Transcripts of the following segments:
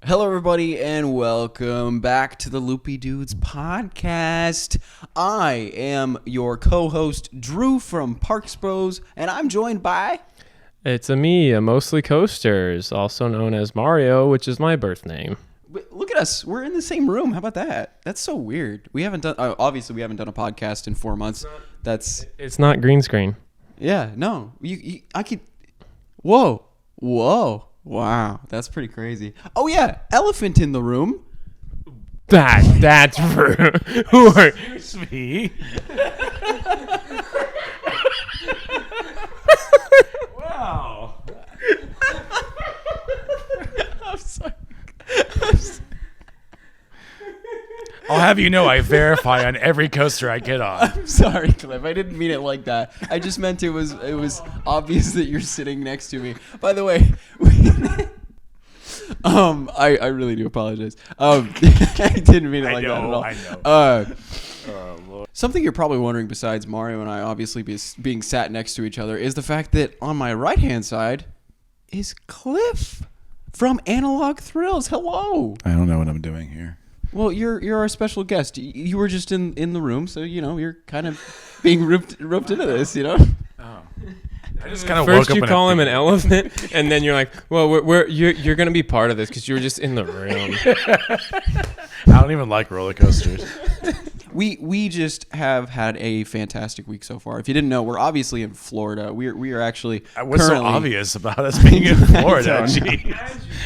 Hello, everybody, and welcome back to the Loopy Doods Podcast. I am your co-host, Drew from Parksbros, and I'm joined by... It's me, Mostly Coasters, also known as Mario, which is my birth name. Look at us. We're in the same room. How about that? That's so weird. We haven't done... obviously, we haven't done a podcast in 4 months. It's not green screen. Yeah, no. I could... Whoa. Wow, that's pretty crazy. Oh yeah, elephant in the room. That's rude. Who are Excuse me. Wow. I'm sorry. I'll have you know I verify on every coaster I get on. I'm sorry, Cliff. I didn't mean it like that. I just meant it was obvious that you're sitting next to me. By the way, I really do apologize. I didn't mean it like that at all. I know. Something you're probably wondering, besides Mario and I obviously being sat next to each other, is the fact that on my right-hand side is Cliff from Analog Thrills. Hello. I don't know what I'm doing here. Well, you're our special guest. You were just in the room, so you're kind of being roped into this, Oh. I just kind of First woke you up call him an elephant, and then you're like, well, you're going to be part of this because you were just in the room. I don't even like roller coasters. We just have had a fantastic week so far. If you didn't know, we're obviously in Florida. We are actually What's so currently... obvious about us being in Florida?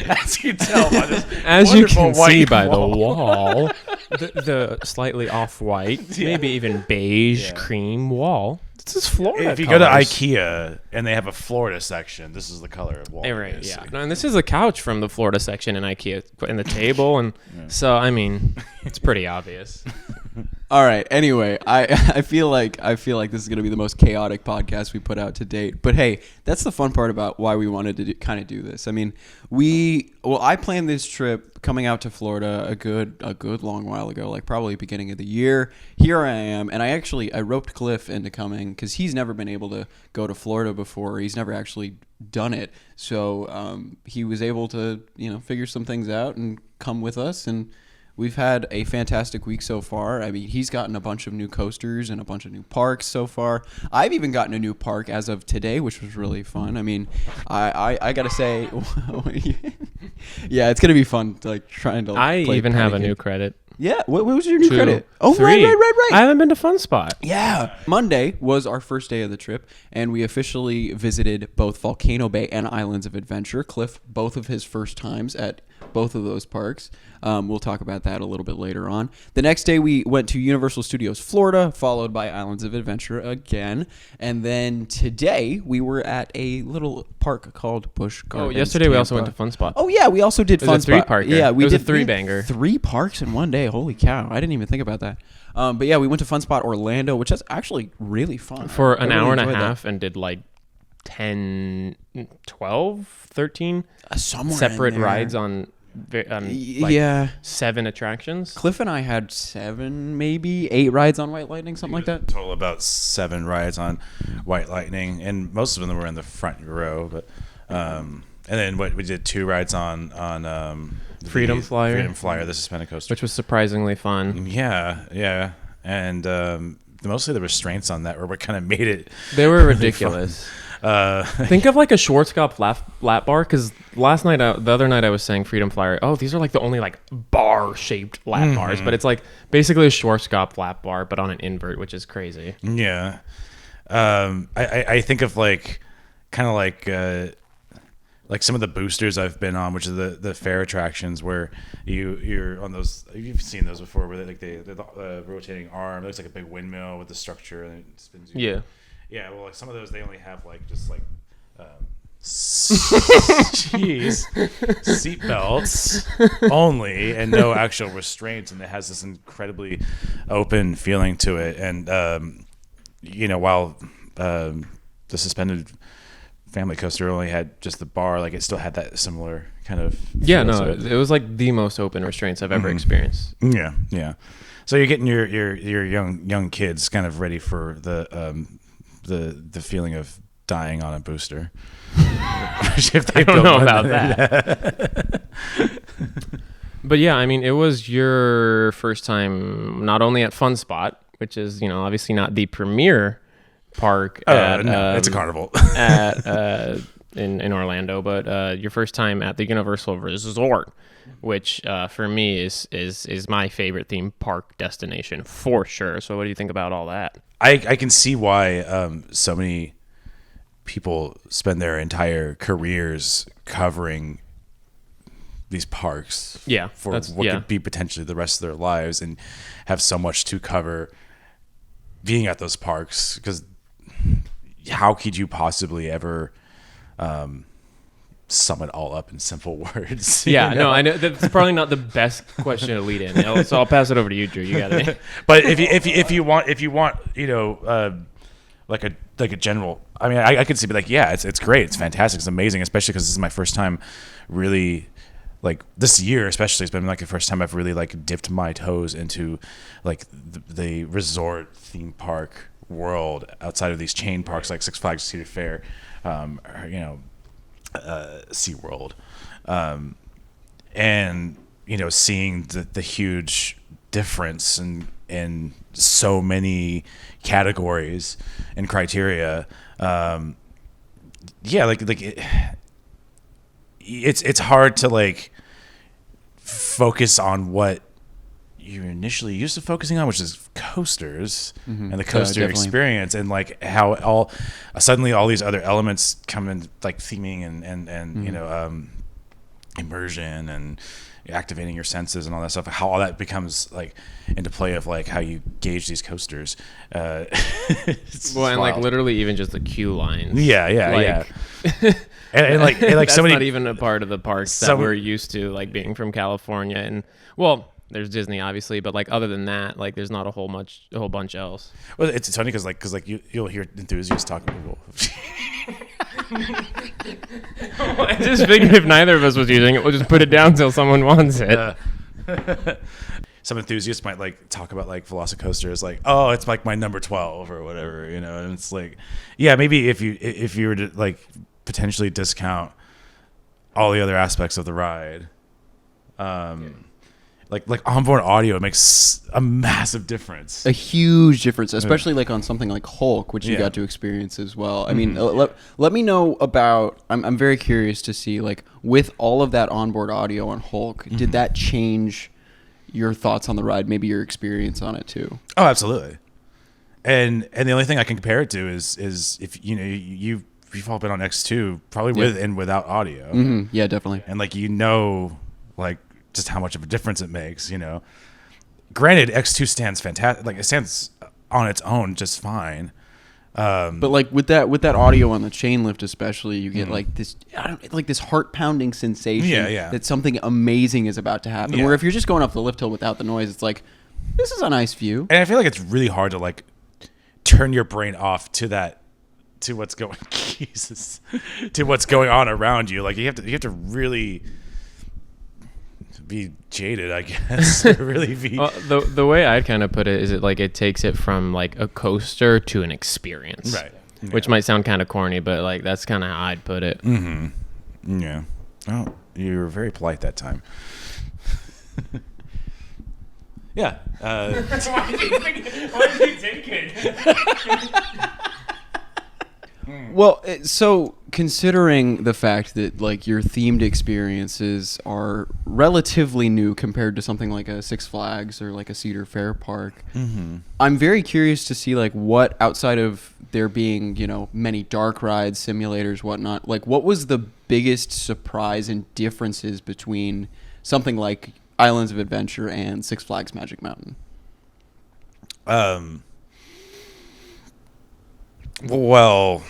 As you tell by this As you can wonderful see white by the wall, the slightly off-white, Yeah. maybe even beige Yeah. cream wall. This is Florida If you go to colors. IKEA and they have a Florida section, this is the color of wall. Yeah, right, yeah. No, and this is a couch from the Florida section in IKEA, and the table, and so I mean, it's pretty obvious. All right. Anyway, I feel like this is gonna be the most chaotic podcast we put out to date. But hey, that's the fun part about why we wanted to kind of do this. I mean, I planned this trip coming out to Florida a good long while ago, like probably beginning of the year. Here I am, and I roped Cliff into coming because he's never been able to go to Florida before. He's never actually done it, so he was able to figure some things out and come with us and. We've had a fantastic week so far. I mean, he's gotten a bunch of new coasters and a bunch of new parks so far. I've even gotten a new park as of today, which was really fun. I mean, I gotta say, yeah, it's gonna be fun. Like trying to. I play even have a Pancake. new credit. Yeah, what was your new 2, credit? Oh, 3. right. I haven't been to Fun Spot. Yeah. Monday was our first day of the trip, and we officially visited both Volcano Bay and Islands of Adventure. Cliff, both of his first times at both of those parks. We'll talk about that a little bit later on. The next day, we went to Universal Studios Florida, followed by Islands of Adventure again. And then today, we were at a little park called Busch Gardens Yesterday we also Tampa. went to Fun Spot. Oh, yeah, we also did It Fun was a Spot. 3-parker. Yeah, we It was a did 3-banger. 3 parks in one day. Holy cow. I didn't even think about that. But yeah, we went to Fun Spot Orlando, which is actually really fun. For I an really hour and a enjoyed that. half and did like 10, 12, 13 Somewhere separate in there. rides on like yeah. 7 attractions. Cliff and I had 7, maybe 8 rides on White Lightning, something like that. Total about 7 rides on White Lightning, and most of them were in the front row. But and then we did 2 rides on Freedom Flyer, the suspended coaster, which was surprisingly fun. Yeah, and mostly the restraints on that were what kind of made it. They were really ridiculous. fun. Think of like a Schwarzkopf lap bar, because the other night I was saying Freedom Flyer. Oh, these are like the only like bar shaped lap bars, but it's like basically a Schwarzkopf lap bar, but on an invert, which is crazy. Yeah, I think of like kind of like some of the boosters I've been on, which are the fair attractions where you're on those. You've seen those before, where the rotating arm. It looks like a big windmill with the structure and it spins you. Yeah. Yeah, well, like some of those, they only have like just like, seat belts only, and no actual restraints, and it has this incredibly open feeling to it. And while the suspended family coaster only had just the bar, like it still had that similar kind of Yeah, feel no, to it. it was like the most open restraints I've ever experienced. Yeah. So you're getting your young kids kind of ready for the feeling of dying on a booster. I don't know about that. But yeah, I mean, it was your first time not only at Fun Spot, which is, obviously not the premier park it's a carnival in Orlando, but your first time at the Universal Resort, which for me is my favorite theme park destination for sure. So what do you think about all that? I can see why so many people spend their entire careers covering these parks for what could be potentially the rest of their lives, and have so much to cover being at those parks, because how could you possibly ever sum it all up in simple words? No, I know that's probably not the best question to lead in, so I'll pass it over to you, Drew. You got it. But if you want like a general, I mean, I could see, but like, yeah, it's great, it's fantastic, it's amazing, especially because this is my first time really, like, this year especially, it's been like the first time I've really like dipped my toes into like the resort theme park world outside of these chain parks like Six Flags, Cedar Fair, SeaWorld, and seeing the huge difference in so many categories and criteria. It's hard to like focus on what you're initially used to focusing on, which is coasters and the coaster experience, and like how suddenly all these other elements come in, like theming and immersion and activating your senses and all that stuff, how all that becomes like into play of like how you gauge these coasters. And like literally even just the queue lines. Yeah. And like that's so many, not even a part of the parks that we're used to, like being from California. And well, there's Disney obviously, but like other than that, like there's not a whole bunch else. Well, it's funny because you'll hear enthusiasts talking to people. I just figured if neither of us was using it, we'll just put it down until someone wants it. Some enthusiasts might like talk about like VelociCoaster as like, oh, it's like my number 12 or whatever, and it's like, yeah, maybe if you were to like potentially discount all the other aspects of the ride, like onboard audio makes a massive difference. A huge difference, especially like on something like Hulk, which you got to experience as well. I mean, let me know about, I'm very curious to see, like, with all of that onboard audio on Hulk, did that change your thoughts on the ride, maybe your experience on it too? Oh, absolutely. And the only thing I can compare it to is if you've all been on X2, probably with and without audio. Mm-hmm. Yeah, definitely. And like like just how much of a difference it makes. Granted, X2 stands fantastic. Like it stands on its own just fine. But like with that audio on the chain lift, especially, you get like this, this heart pounding sensation that something amazing is about to happen. Where if you're just going up the lift hill without the noise, it's like, this is a nice view. And I feel like it's really hard to like turn your brain off to what's going to what's going on around you. Like you have to really be jaded, I guess. Really be. The way I'd kind of put it is it takes it from like a coaster to an experience, right? Yeah. Which might sound kind of corny, but like that's kind of how I'd put it. Mm-hmm. Yeah. Oh, you were very polite that time. Yeah. Why did you take it? Well, so considering the fact that like your themed experiences are relatively new compared to something like a Six Flags or like a Cedar Fair park, I'm very curious to see like what, outside of there being, many dark rides, simulators, whatnot, like what was the biggest surprise and differences between something like Islands of Adventure and Six Flags Magic Mountain? Well,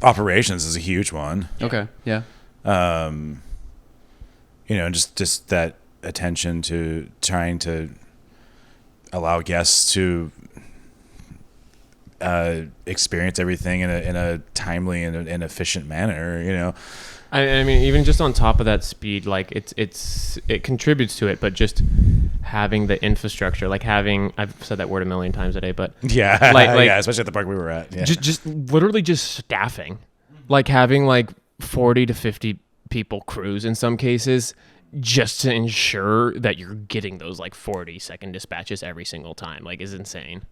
operations is a huge one. Okay. Yeah. Just that attention to trying to allow guests to experience everything in a timely and efficient manner. I mean, even just on top of that speed, like it contributes to it, but just having the infrastructure, like I've said that word a million times a day, but yeah, especially at the park we were at. Yeah. Just literally just staffing. like having like 40 to 50 people cruise in some cases just to ensure that you're getting those like 40-second dispatches every single time, like, is insane.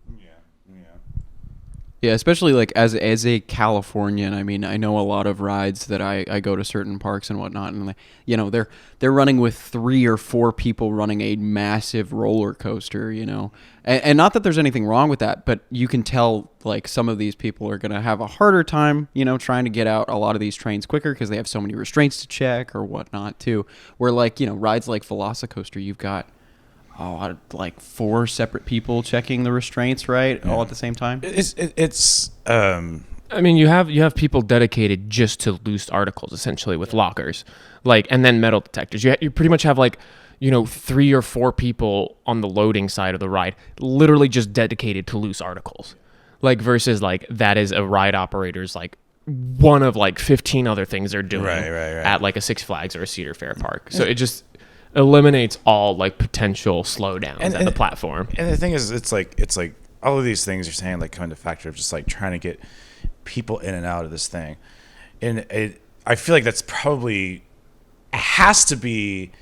Yeah, especially like as a Californian. I mean, I know a lot of rides that I go to certain parks and whatnot, and like, you know, they're running with 3 or 4 people running a massive roller coaster, you know, and not that there's anything wrong with that, but you can tell like some of these people are gonna have a harder time, you know, trying to get out a lot of these trains quicker because they have so many restraints to check or whatnot too. Where like, you know, rides like VelociCoaster, you've got like 4 separate people checking the restraints, right? All at the same time. I mean, you have people dedicated just to loose articles, essentially, with lockers, like, and then metal detectors. You pretty much have like, you know, 3 or 4 people on the loading side of the ride, literally just dedicated to loose articles, like, versus like that is a ride operator's like one of like 15 other things they're doing right. at like a Six Flags or a Cedar Fair park. So it just eliminates all like potential slowdowns at the platform. And the thing is, it's like all of these things you're saying like come into factor of just like trying to get people in and out of this thing, and I feel like that's probably has to be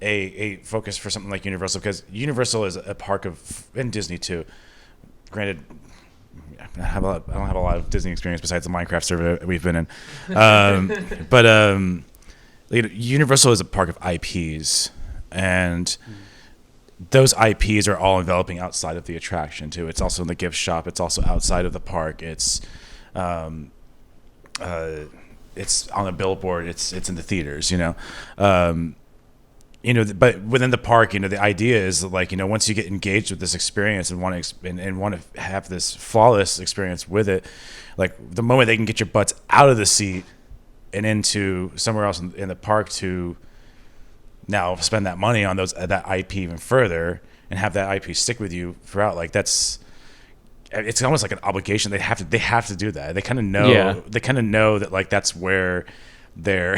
a focus for something like Universal, because Universal is a park of, and Disney too. Granted, I don't have a lot of Disney experience besides the Minecraft server we've been in, but Universal is a park of IPs, and those IPs are all enveloping outside of the attraction too. It's also in the gift shop. It's also outside of the park. It's on a billboard. It's in the theaters. You know, but within the park, you know, the idea is like, you know, once you get engaged with this experience and want to have this flawless experience with it, like the moment they can get your butts out of the seat and into somewhere else in the park to now spend that money on that IP even further and have that IP stick with you throughout, like it's almost like an obligation. They have to do that. They kind of know. Yeah. They kind of know that like that's where their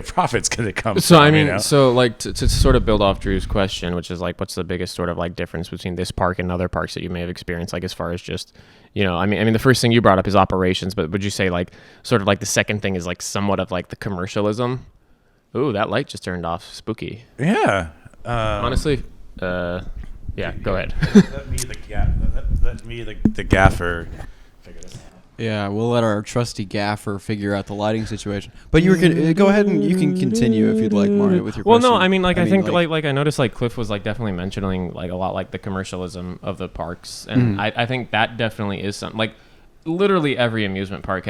profit's going to come so from. I mean, you know? So like to sort of build off Drew's question, which is like, what's the biggest sort of like difference between this park and other parks that you may have experienced, like as far as just, you know, I mean the first thing you brought up is operations, but would you say like sort of like the second thing is like somewhat of like the commercialism? Ooh, that light just turned off. Spooky. Yeah. Honestly, yeah, go ahead. Let me the gaffer figure this out. Yeah, we'll let our trusty gaffer figure out the lighting situation. But you were go ahead and you can continue if you'd like, Mario, with your well, question. no, I mean, like, I think like I noticed like Cliff was like definitely mentioning like a lot like the commercialism of the parks, and I think that definitely is something like. Literally every amusement park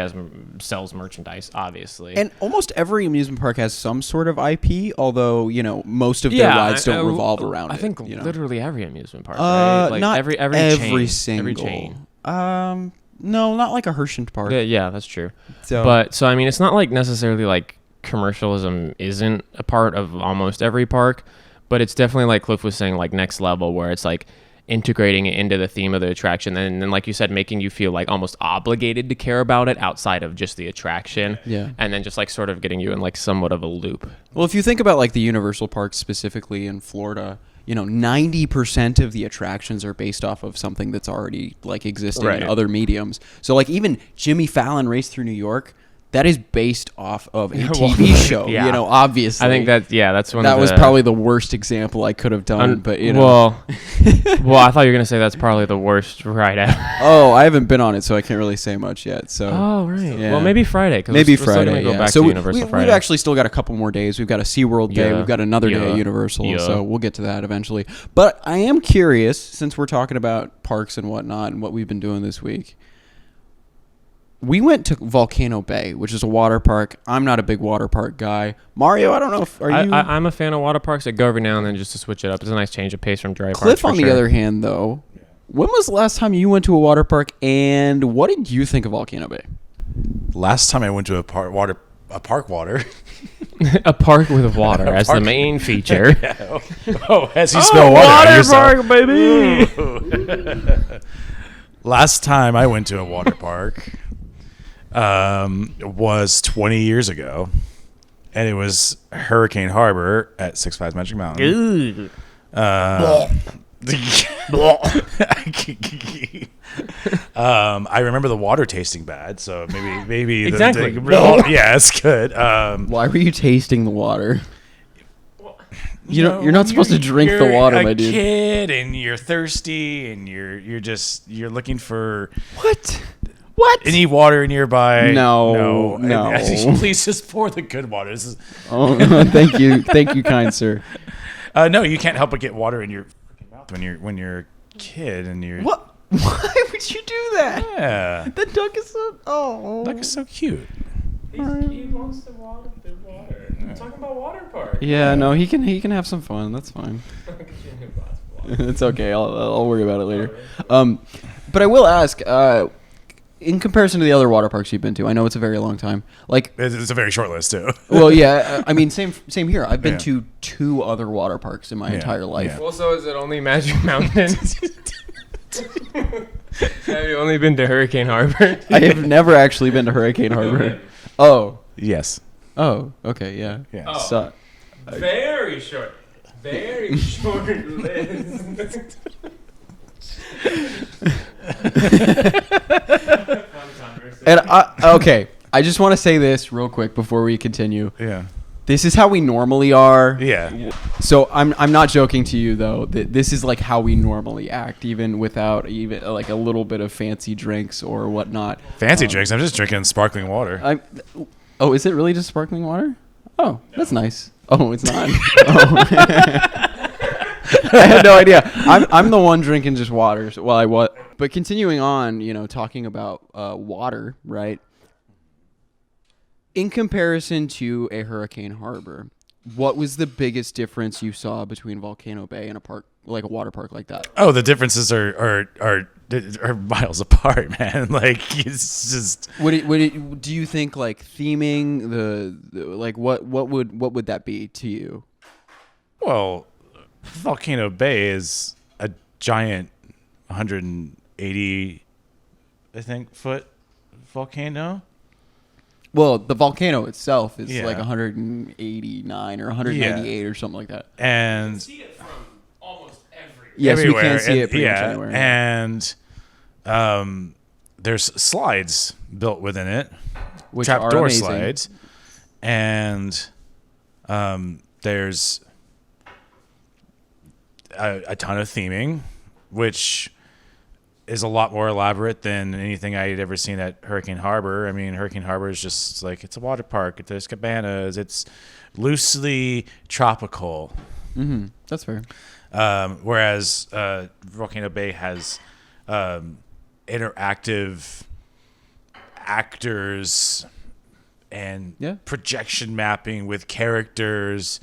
sells merchandise, obviously. And almost every amusement park has some sort of IP, although, you know, most of their rides don't revolve around it. I think you know? Literally every amusement park, right? Like not every chain. No, not like a Hershey park. Yeah, that's true. So I mean, it's not like necessarily like commercialism isn't a part of almost every park, but it's definitely like Cliff was saying, like next level, where it's like integrating it into the theme of the attraction, and then like you said, making you feel like almost obligated to care about it outside of just the attraction. Yeah. And then just like sort of getting you in like somewhat of a loop. Well, if you think about like the Universal parks specifically in Florida, you know, 90% of the attractions are based off of something that's already like existing in other mediums. So like even Jimmy Fallon Race Through New York, that is based off of a TV show, you know, obviously. I think that's one that of was probably the worst example I could have done, but you know. Well, I thought you were going to say that's probably the worst ride ever. Oh, I haven't been on it, so I can't really say much yet. So. Oh, right. Yeah. Well, maybe Friday. Maybe we're Friday, still gonna go back so to Universal Friday. We've actually still got a couple more days. We've got a SeaWorld day. We've got another day at Universal, so we'll get to that eventually. But I am curious, since we're talking about parks and whatnot and what we've been doing this week. We went to Volcano Bay, which is a water park. I'm not a big water park guy. Mario, I don't know if are you. I'm a fan of water parks. I go every now and then just to switch it up. It's a nice change of pace from dry parks. Cliff, on the other hand, though, when was the last time you went to a water park, and what did you think of Volcano Bay? Last time I went to a park water. A park with water as the main feature. As you smell water park, baby. Last time I went to a water park was 20 years ago, and it was Hurricane Harbor at Six Flags Magic Mountain. I remember the water tasting bad, so maybe Exactly. Yeah, it's good. Why were you tasting the water? You're You're not supposed to drink the water, my dude. You're a kid and you're thirsty and you're looking for What? any water nearby. No. Please just pour the good water. This is, Oh, thank you, kind sir. no, you can't help but get water in your mouth when you're a kid and you're What? Why would you do that? Yeah, The duck is so. duck is so cute. He wants the water. I'm talking about water park. Yeah, no, he can have some fun. That's fine. It's okay. I'll worry about it later. But I will ask. In comparison to the other water parks you've been to, I know it's a very long time. Like, It's a very short list too. well, yeah. I mean, same here. I've been Yeah. to 2 other water parks in my entire life. yeah. Well, so is it only Magic Mountain? Have you only been to Hurricane Harbor? I have never actually been to Hurricane Harbor. Oh, Yes. okay, yeah. Yeah. Oh. So, Very short list. and okay, I just want to say this real quick before we continue. Yeah. This is how we normally are. Yeah. So I'm not joking to you though. This is like how we normally act, even without even like a little bit of fancy drinks or whatnot. Fancy drinks. I'm just drinking sparkling water. Oh, is it really just sparkling water? Oh, that's nice. Oh, it's not. Oh. I had no idea. I'm the one drinking just water. So, but continuing on, talking about water, right? In comparison to a Hurricane Harbor, what was the biggest difference you saw between Volcano Bay and a park like a water park like that? Oh, the differences are miles apart, man. Like it's just. Do you think like theming the like what would that be to you? Well, Volcano Bay is a giant 180, I think, foot volcano. Well, the volcano itself is Yeah. like 189 or 198 or something like that. And See it from almost everywhere. Yes, everywhere. we can see And- it pretty much anywhere. And there's slides built within it, Which trap are door amazing. slides, and there's a ton of theming, which is a lot more elaborate than anything I had ever seen at Hurricane Harbor. I mean, Hurricane Harbor is just like, it's a water park. There's cabanas. It's loosely tropical. Mm-hmm. That's fair. Whereas Volcano Bay has interactive actors and projection mapping with characters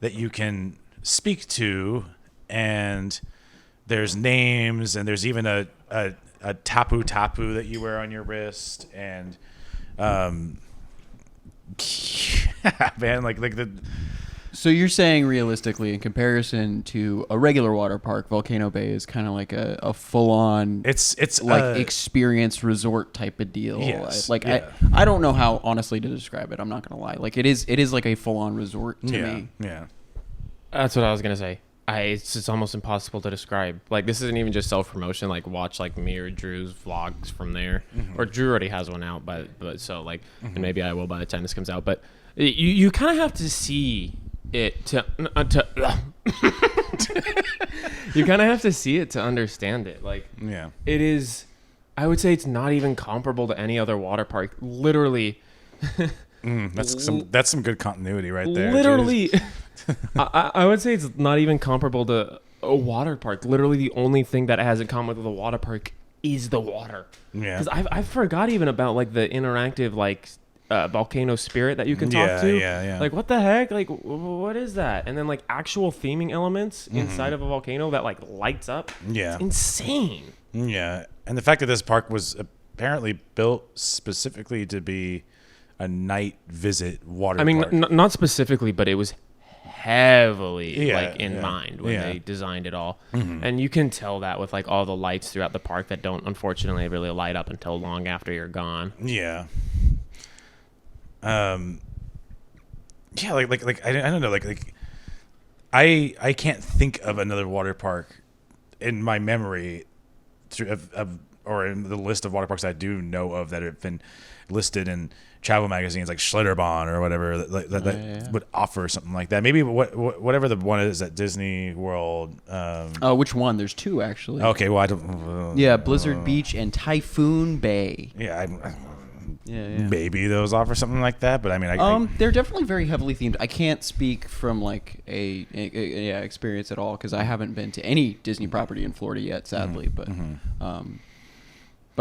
that you can speak to, and there's names, and there's even a tapu that you wear on your wrist, and man, like the. So you're saying realistically, in comparison to a regular water park, Volcano Bay is kind of like a full-on, It's like experience resort type of deal. Yes, Like yeah. I don't know how honestly to describe it. I'm not gonna lie. Like it is like a full-on resort to me. Yeah. That's what I was gonna say. It's almost impossible to describe. Like, this isn't even just self-promotion. Like, watch like me or Drew's vlogs from there, or Drew already has one out, but so like, and maybe I will by the time this comes out. But you kind of have to see it to you kind of have to see it to understand it. Like, Yeah. it is. I would say it's not even comparable to any other water park. Literally. That's some good continuity right there. Literally, I would say it's not even comparable to a water park. Literally, the only thing that it has in common with a water park is the water. Yeah. Because I forgot even about like the interactive like volcano spirit that you can talk to. Yeah. Like, what the heck? Like, what is that? And then like actual theming elements inside of a volcano that like lights up. Yeah. It's insane. Yeah. And the fact that this park was apparently built specifically to be a night visit water park. Not specifically, but it was heavily in Yeah. mind when Yeah. they designed it all. And you can tell that with like all the lights throughout the park that don't unfortunately really light up until long after you're gone. Yeah. Yeah, like I don't know, like I can't think of another water park in my memory, or in the list of water parks I do know of that have been listed in travel magazines like Schlitterbahn or whatever that would offer something like that. Maybe whatever the one is at Disney World. Which one? There's two actually. Okay, well I don't. Yeah, Blizzard Beach and Typhoon Bay. Yeah, Yeah. maybe those offer something like that, but I mean, they're definitely very heavily themed. I can't speak from like a experience at all because I haven't been to any Disney property in Florida yet, sadly. But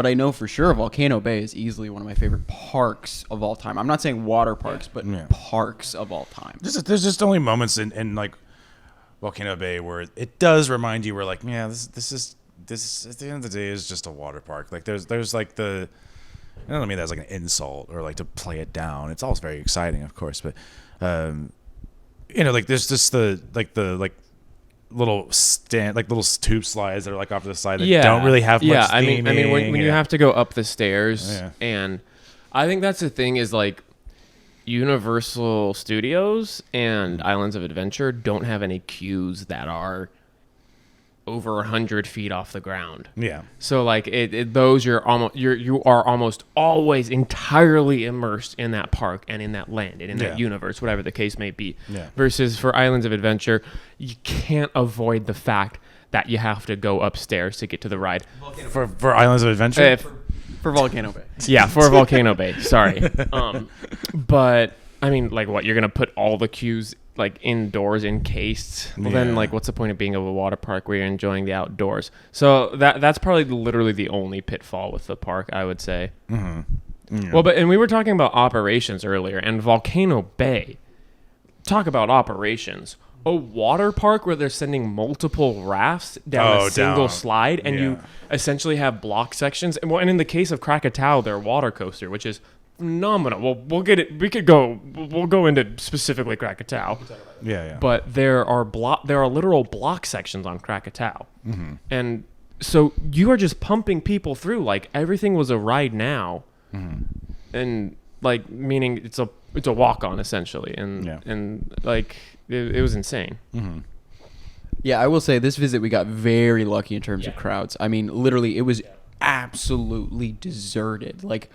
I know for sure Volcano Bay is easily one of my favorite parks of all time. I'm not saying water parks, but parks of all time. There's just only moments in like Volcano Bay where it does remind you, we're like, yeah, this is at the end of the day is just a water park. Like there's like the, I don't mean that's like an insult or like to play it down. It's always very exciting, of course, but like there's just the little stand, like little tube slides that are like off to the side that don't really have much theming. I mean when you have to go up the stairs, and I think that's the thing is like Universal Studios and Islands of Adventure don't have any queues that are over 100 feet off the ground. Yeah. So like those you are almost always entirely immersed in that park and in that land and in that universe, whatever the case may be. Yeah. Versus for Islands of Adventure, you can't avoid the fact that you have to go upstairs to get to the ride. For Islands of Adventure? For Volcano Bay. Yeah, for Volcano Bay. Sorry. But I mean, like what, you're going to put all the queues like indoors encased? Well, then like what's the point of being a water park where you're enjoying the outdoors? So that's probably literally the only pitfall with the park, I would say. Yeah. Well, and we were talking about operations earlier, and Volcano Bay, talk about operations. A water park where they're sending multiple rafts down a single slide, and you essentially have block sections. And in the case of Krakatoa, their water coaster, which is phenomenal. Well, we'll get it. We'll go into specifically Krakatoa. Yeah. But there are literal block sections on Krakatoa, and so you are just pumping people through like everything was a ride now, and like meaning it's a walk on essentially, and like it was insane. Yeah, I will say this visit we got very lucky in terms of crowds. I mean, literally, it was absolutely deserted. Like.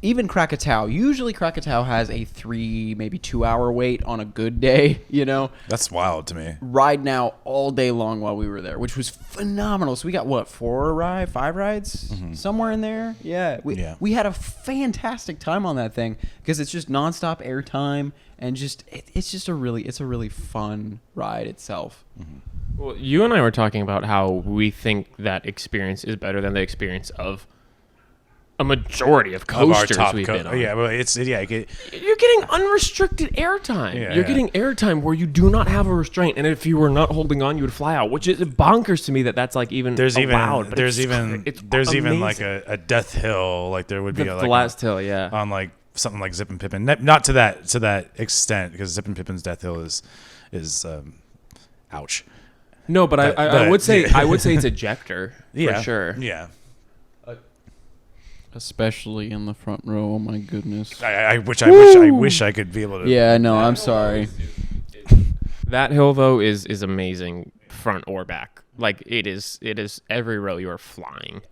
Even Krakatoa, usually Krakatoa has a 3, maybe 2 hour wait on a good day, you know? That's wild to me. Ride now all day long while we were there, which was phenomenal. So we got, 5 rides? Somewhere in there? Yeah. We had a fantastic time on that thing because it's just nonstop airtime and it's a really fun ride itself. Well, you and I were talking about how we think that experience is better than the experience of a majority of coasters we've been on. Yeah, well, you're getting unrestricted airtime. You're getting airtime where you do not have a restraint, and if you were not holding on, you would fly out. Which is bonkers to me that's like even allowed. There's even like a Death Hill, like there would be the last hill, on like something like Zip and Pippin. Not to that extent, because Zip and Pippin's Death Hill is ouch. No, but I would say it's ejector for sure. Yeah. Especially in the front row. Oh my goodness. I wish I could be able to. Yeah, no, I'm sorry. That hill though is amazing, front or back. Like it is every row you are flying.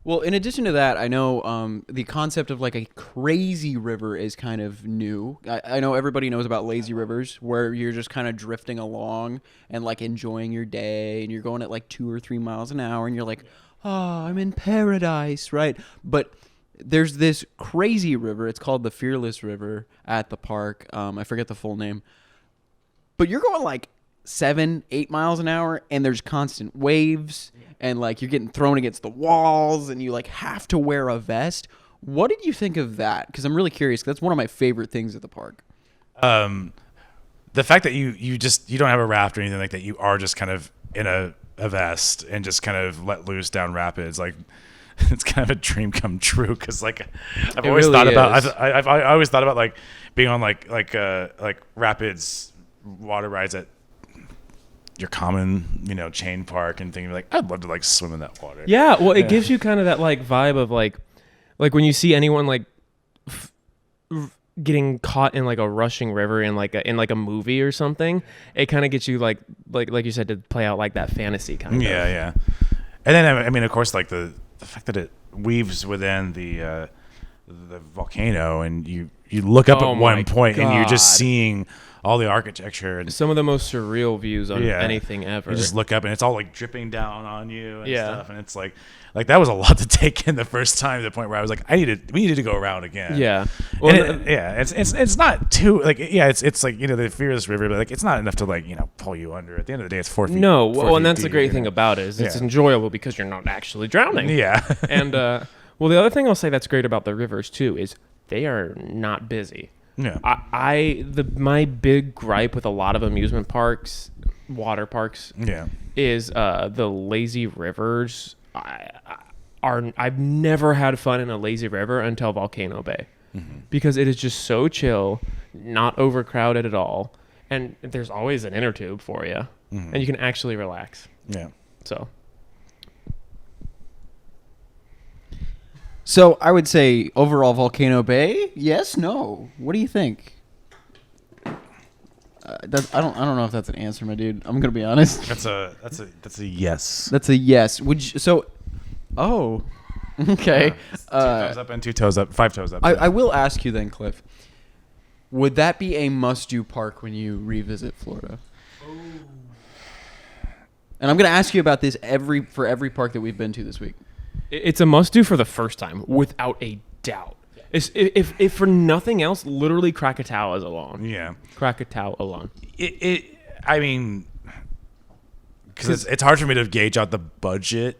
Well, in addition to that, I know the concept of like a crazy river is kind of new. I know everybody knows about lazy rivers where you're just kind of drifting along and like enjoying your day and you're going at like 2 or 3 miles an hour and you're like, oh, I'm in paradise, right? But there's this crazy river. It's called the Fearless River at the park. I forget the full name. But you're going like 7, 8 miles an hour, and there's constant waves, and like you're getting thrown against the walls, and you like have to wear a vest. What did you think of that? Because I'm really curious. 'Cause that's one of my favorite things at the park. The fact that you don't have a raft or anything like that, you are just kind of in a vest and just kind of let loose down rapids, like it's kind of a dream come true. Because like I've always thought about like being on like rapids water rides at your common chain park and thinking like I'd love to like swim in that water. Yeah, well, it gives you kind of that like vibe of like when you see anyone like getting caught in like a rushing river in like a movie or something. It kind of gets you like you said, to play out like that fantasy kind of. Yeah. And then I mean, of course, like the fact that it weaves within the volcano, and you look up at one point and you're just seeing all the architecture and some of the most surreal views on anything ever. You just look up and it's all like dripping down on you and stuff, and it's like that was a lot to take in the first time, to the point where I was like, we needed to go around again. Yeah. Well, it's not too like, it's like, the fearless river, but like it's not enough to like, pull you under. At the end of the day, it's 4 feet. No, well, and that's the great thing about it, is it's enjoyable because you're not actually drowning. Yeah. And well, the other thing I'll say that's great about the rivers too is they are not busy. Yeah. My big gripe with a lot of amusement parks, water parks, is the lazy rivers. I've never had fun in a lazy river until Volcano Bay, because it is just so chill, not overcrowded at all, and there's always an inner tube for you, and you can actually relax. Yeah. So I would say overall Volcano Bay, yes, no. What do you think? I don't know if that's an answer, my dude. I'm gonna be honest. That's a yes. That's a yes. Would you? So, oh, okay. 2 toes up and 2 toes up, 5 toes up. I will ask you then, Cliff. Would that be a must-do park when you revisit Florida? Oh. And I'm gonna ask you about this for every park that we've been to this week. It's a must-do for the first time, without a doubt. If for nothing else, literally Krakatoa is alone. Yeah. Krakatoa alone. I mean, because it's hard for me to gauge out the budget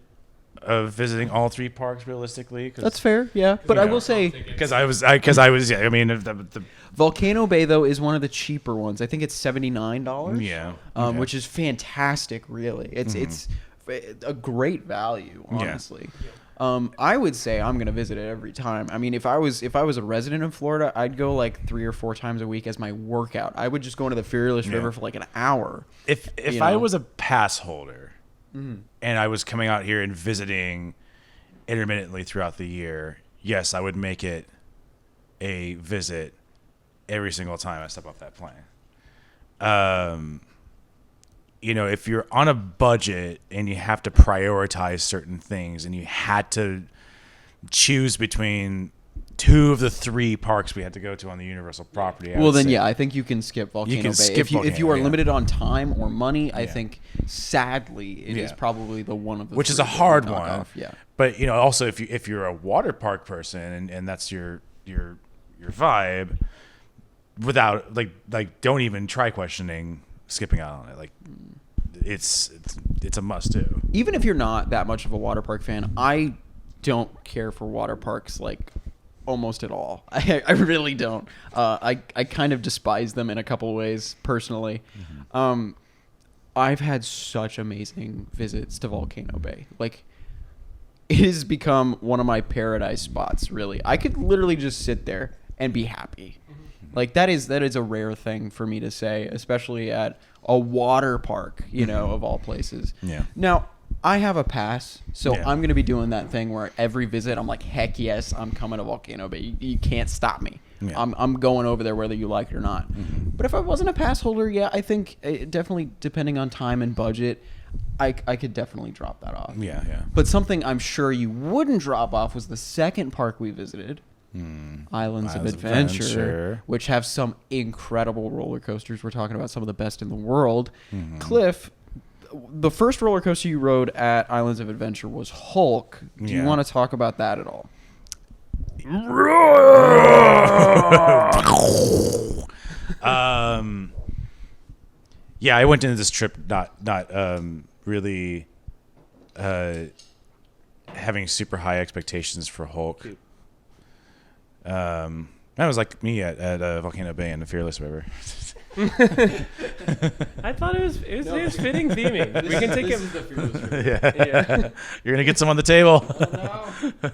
of visiting all 3 parks realistically. That's fair, yeah. But I will say, because I was, I mean, the Volcano Bay though is one of the cheaper ones. I think it's $79. Yeah. Which is fantastic. Really, it's a great value, honestly. Yeah. I would say I'm gonna visit it every time. I mean, if I was a resident of Florida, I'd go like 3 or 4 times a week as my workout. I would just go into the Fearless River for like an hour. If I was a pass holder and I was coming out here and visiting intermittently throughout the year, yes, I would make it a visit every single time I step off that plane. If you're on a budget and you have to prioritize certain things, and you had to choose between 2 of the 3 parks we had to go to on the Universal property, I think you can skip Volcano Bay. If you are limited on time or money, I think sadly it is probably the one of the which is a hard one. Yeah. But also if you're a water park person and that's your vibe, without like don't even try questioning skipping out on it. Like it's a must do. Even if you're not that much of a water park fan, I don't care for water parks like almost at all. I really don't. I kind of despise them in a couple of ways personally. I've had such amazing visits to Volcano Bay. Like, it has become one of my paradise spots, really. I could literally just sit there and be happy. Like, that is a rare thing for me to say, especially at a water park, of all places. Yeah. Now, I have a pass, so I'm going to be doing that thing where every visit I'm like, heck yes, I'm coming to Volcano Bay. You can't stop me. Yeah. I'm going over there whether you like it or not. But if I wasn't a pass holder, I think definitely, depending on time and budget, I could definitely drop that off. Yeah. But something I'm sure you wouldn't drop off was the second park we visited, Islands of Adventure, which have some incredible roller coasters. We're talking about some of the best in the world. Cliff, the first roller coaster you rode at Islands of Adventure was Hulk. Do you want to talk about that at all? I went into this trip not really having super high expectations for Hulk. That was like me at Volcano Bay and the Fearless River. I thought it was fitting theming. We can take it. Yeah. You're gonna get some on the table. Oh, no.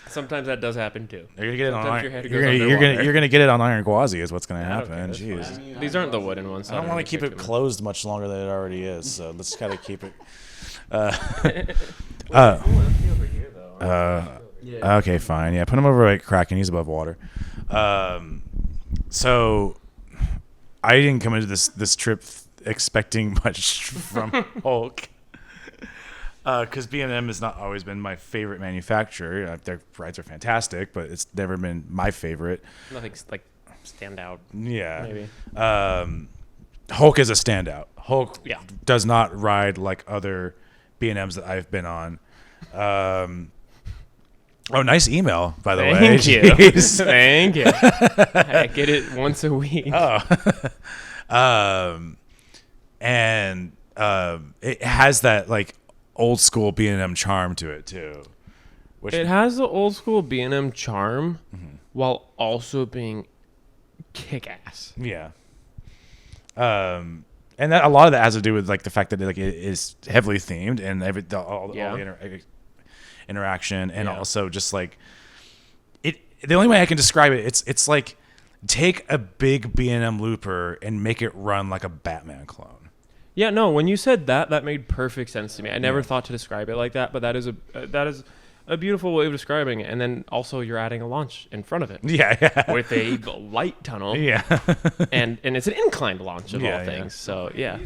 Sometimes that does happen too. You're gonna get it on iron. You're gonna get it on iron gauzy is what's gonna happen. Jeez. These aren't the wooden ones. I don't want to keep it closed much longer than it already is. So let's kind of keep it. Okay, fine. Yeah, put him over like Kraken. He's above water. So I didn't come into this trip expecting much from Hulk. Because B&M has not always been my favorite manufacturer. Their rides are fantastic, but it's never been my favorite. Nothing's like stand out. Yeah. Maybe. Hulk is a standout. Hulk Yeah. does not ride like other B&Ms that I've been on. Nice email, by the way. Thank you. Jeez. Thank you. I get it once a week. And it has that like old school B&M charm to it too. Which It has the old school B&M charm while also being kick-ass. Yeah. And that a lot of that has to do with like the fact that it is heavily themed and all the interaction, and also just like it. The only way I can describe it, it's like take a big B&M looper and make it run like a Batman clone. Yeah, no. When you said that, that made perfect sense to me. I never thought to describe it like that, but that is a beautiful way of describing it. And then also you're adding a launch in front of it. Yeah. With a light tunnel. Yeah. and it's an inclined launch of all things. So yeah.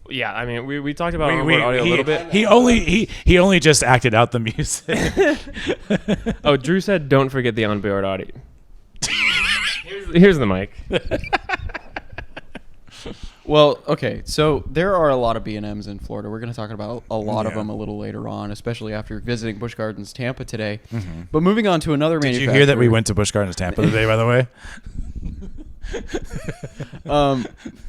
Yeah, I mean, we talked about onboard audio a little bit. He only just acted out the music. Oh, Drew said, "Don't forget the onboard audio." Here's the mic. Well, okay, so there are a lot of B&Ms in Florida. We're going to talk about a lot of them a little later on, especially after visiting Busch Gardens Tampa today. But moving on to another manufacturer. Did you hear that we went to Busch Gardens Tampa today, by the way?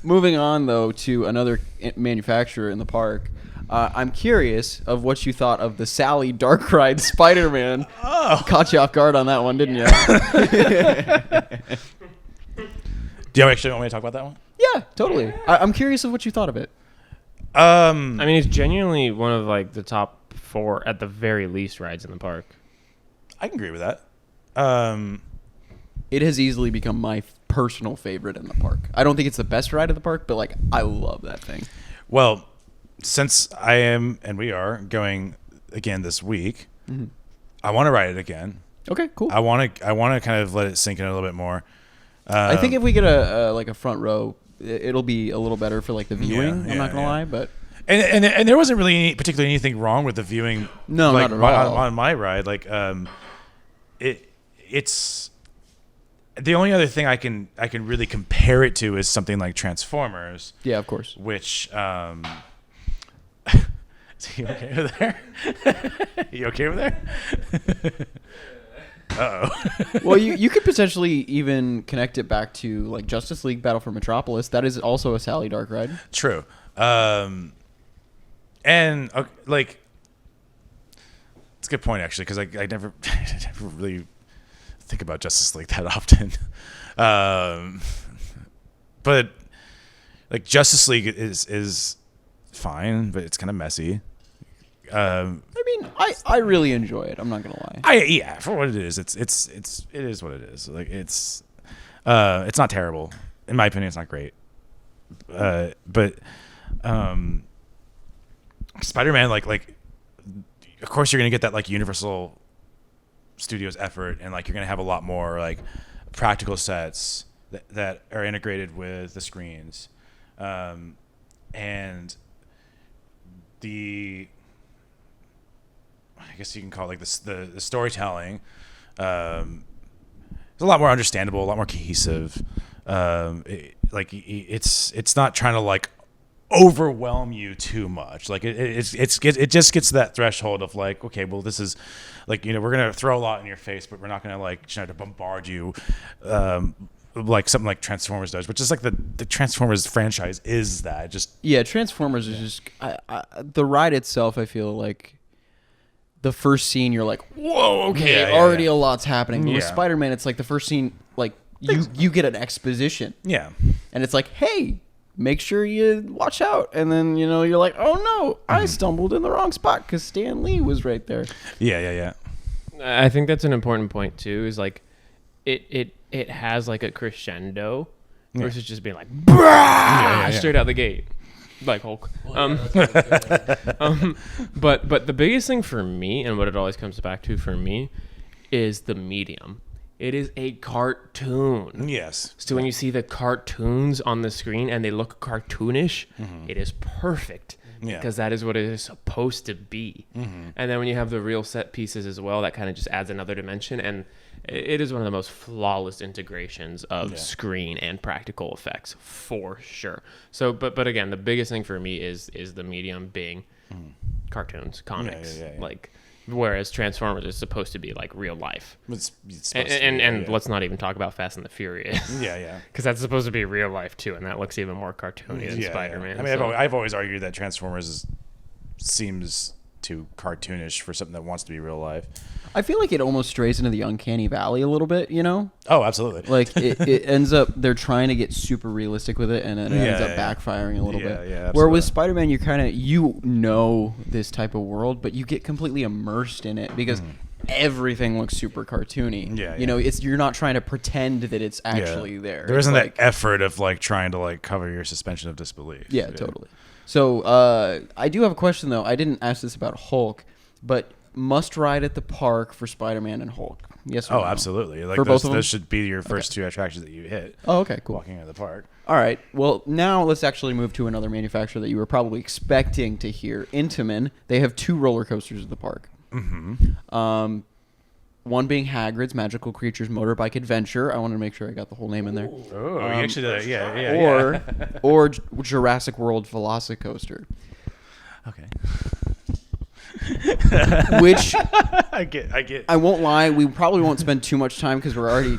Moving on, though, to another manufacturer in the park. I'm curious of what you thought of the Sally Dark Ride Spider-Man. Caught you off guard on that one, didn't you? Do you actually want me to talk about that one? Yeah, totally. I'm curious of what you thought of it. I mean, it's genuinely one of like the top 4 at the very least rides in the park. I can agree with that. It has easily become my personal favorite in the park. I don't think it's the best ride in the park, but like I love that thing. Well, since I am and we are going again this week, I want to ride it again. Okay, cool. I want to kind of let it sink in a little bit more. I think if we get a front row, it'll be a little better for like the viewing. I'm not gonna lie, but and there wasn't really particularly anything wrong with the viewing. No, like, not at all. On my ride, like it's the only other thing I can really compare it to is something like Transformers. Yeah, of course. Which is he okay over there? You okay over there? Uh-oh. Well, you could potentially even connect it back to like Justice League Battle for Metropolis. That is also a Sally Dark ride. True. And like it's a good point actually, because I never really think about Justice League that often. But like Justice League is fine, but it's kind of messy. I mean, I really enjoy it. I'm not gonna lie. For what it is, it is what it is. Like it's not terrible. In my opinion, it's not great. But Spider-Man, like of course you're gonna get that like Universal Studios effort, and like you're gonna have a lot more like practical sets that are integrated with the screens, and I guess you can call it like the storytelling. It's a lot more understandable, a lot more cohesive. It's not trying to like overwhelm you too much. Like it just gets to that threshold of like, okay, well this is like, you know, we're gonna throw a lot in your face, but we're not gonna like try to bombard you. Like something like Transformers does, which is like the Transformers franchise is that just Transformers is just the ride itself. I feel like the first scene you're like, whoa, okay, already a lot's happening. But with Spider-Man, it's like the first scene, like you get an exposition, and it's like, hey, make sure you watch out, and then you know you're like, oh no, I stumbled in the wrong spot because Stan Lee was right there. Yeah. I think that's an important point too. Is like it has like a crescendo versus just being like straight out the gate, like Hulk. But the biggest thing for me, and what it always comes back to for me, is the medium. It is a cartoon. Yes. So when you see the cartoons on the screen and they look cartoonish, it is perfect. Yeah. Because that is what it is supposed to be. And then when you have the real set pieces as well, that kind of just adds another dimension. And it is one of the most flawless integrations of screen and practical effects, for sure. So, but again, the biggest thing for me is the medium being cartoons, comics. Like, whereas Transformers is supposed to be like real life. It's and let's not even talk about Fast and the Furious. Yeah. Because that's supposed to be real life too, and that looks even more cartoony than Spider-Man. I mean, I've always argued that Transformers seems too cartoonish for something that wants to be real life. I feel like it almost strays into the uncanny valley a little bit, you know? Oh, absolutely. Like it ends up, they're trying to get super realistic with it, and it ends up backfiring a little bit. absolutely. Where with Spider-Man, you're kind of, you know this type of world, but you get completely immersed in it because everything looks super cartoony. You know, you're not trying to pretend that it's actually there. There isn't like, that effort of like trying to like cover your suspension of disbelief. Yeah, totally. So I do have a question though. I didn't ask this about Hulk, but must ride at the park for Spider-Man and Hulk? Yes or no? Oh, absolutely. Like for both of them? those should be your first two attractions that you hit. Oh, okay, cool. Walking out of the park. All right. Well, now let's actually move to another manufacturer that you were probably expecting to hear. Intamin. They have 2 roller coasters at the park. One being Hagrid's Magical Creatures Motorbike Adventure. I wanted to make sure I got the whole name in there. Oh, you actually did it. Yeah. Or Jurassic World VelociCoaster. Okay. Which I get. I won't lie, we probably won't spend too much time because we're already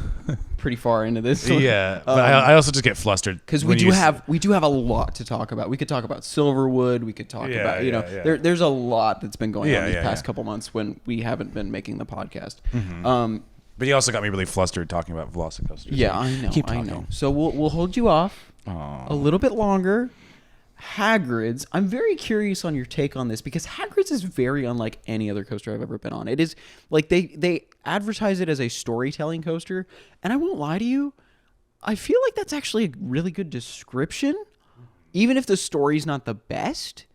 pretty far into this. Yeah, but I also just get flustered because we do have a lot to talk about. We could talk about Silverwood. We could talk about there's a lot that's been going on these past couple months when we haven't been making the podcast. But you also got me really flustered talking about VelociCoasters. Yeah, I know. Keep I talking. know. So we'll hold you off a little bit longer. Hagrid's, I'm very curious on your take on this because Hagrid's is very unlike any other coaster I've ever been on. It is like they advertise it as a storytelling coaster, and I won't lie to you, I feel like that's actually a really good description. Even if the story's not the best,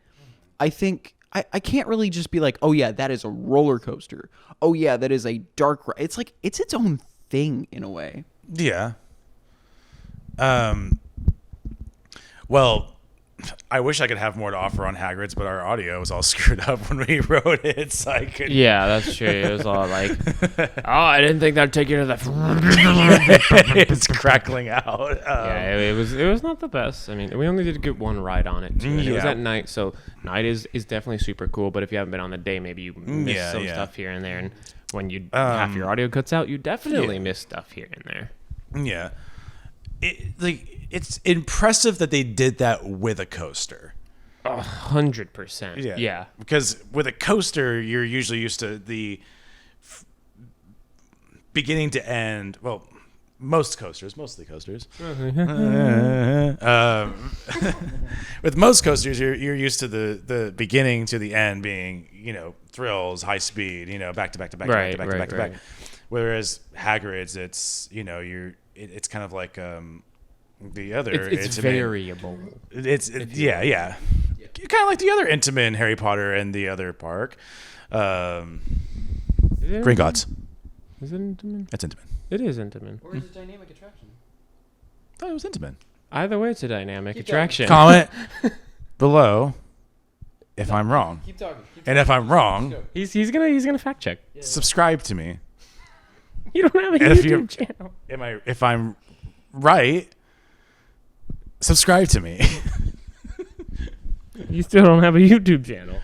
I think I can't really just be like, oh yeah, that is a roller coaster. Oh yeah, that is a dark ride. It's like it's its own thing in a way. Yeah. Well, I wish I could have more to offer on Hagrid's, but our audio was all screwed up when we wrote it, so I couldn't. Yeah, that's true. It was all like, oh, I didn't think that'd take you to the. It's crackling out. Yeah, it was not the best. I mean, we only did get one ride on it too. And it was at night, so night is definitely super cool. But if you haven't been on the day, maybe you miss some stuff here and there. And when half your audio cuts out, you definitely miss stuff here and there. Yeah, it's impressive that they did that with a coaster. 100%. Yeah. Because with a coaster, you're usually used to the beginning to end. Well, mostly coasters. With most coasters, you're used to the beginning to the end being, thrills, high speed, back to back to back to back to back to back. Whereas Hagrid's, it's it's kind of like the other. It's variable. It's kind of like the other Intamin, Harry Potter, and the other park. Green Gods. Is it Intamin? It's Intamin. It is Intamin. Or is it dynamic attraction? I thought it was Intamin. Either way, it's a dynamic attraction. Comment below if I'm wrong. Keep talking. And if I'm wrong, he's gonna fact check. subscribe to me. You don't have a YouTube channel. If I'm right, subscribe to me. You still don't have a YouTube channel.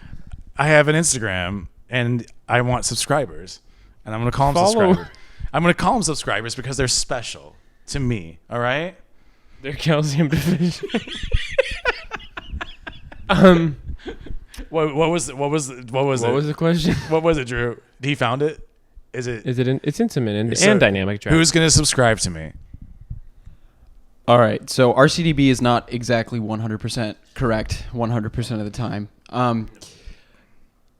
I have an Instagram, and I want subscribers, and I'm gonna call them subscribers. I'm gonna call them subscribers because they're special to me. All right. They're calcium deficient. What was the question? What was it, Drew? He found it. It's Intamin and dynamic attraction. Who's gonna subscribe to me? All right, so RCDB is not exactly 100% correct 100% of the time.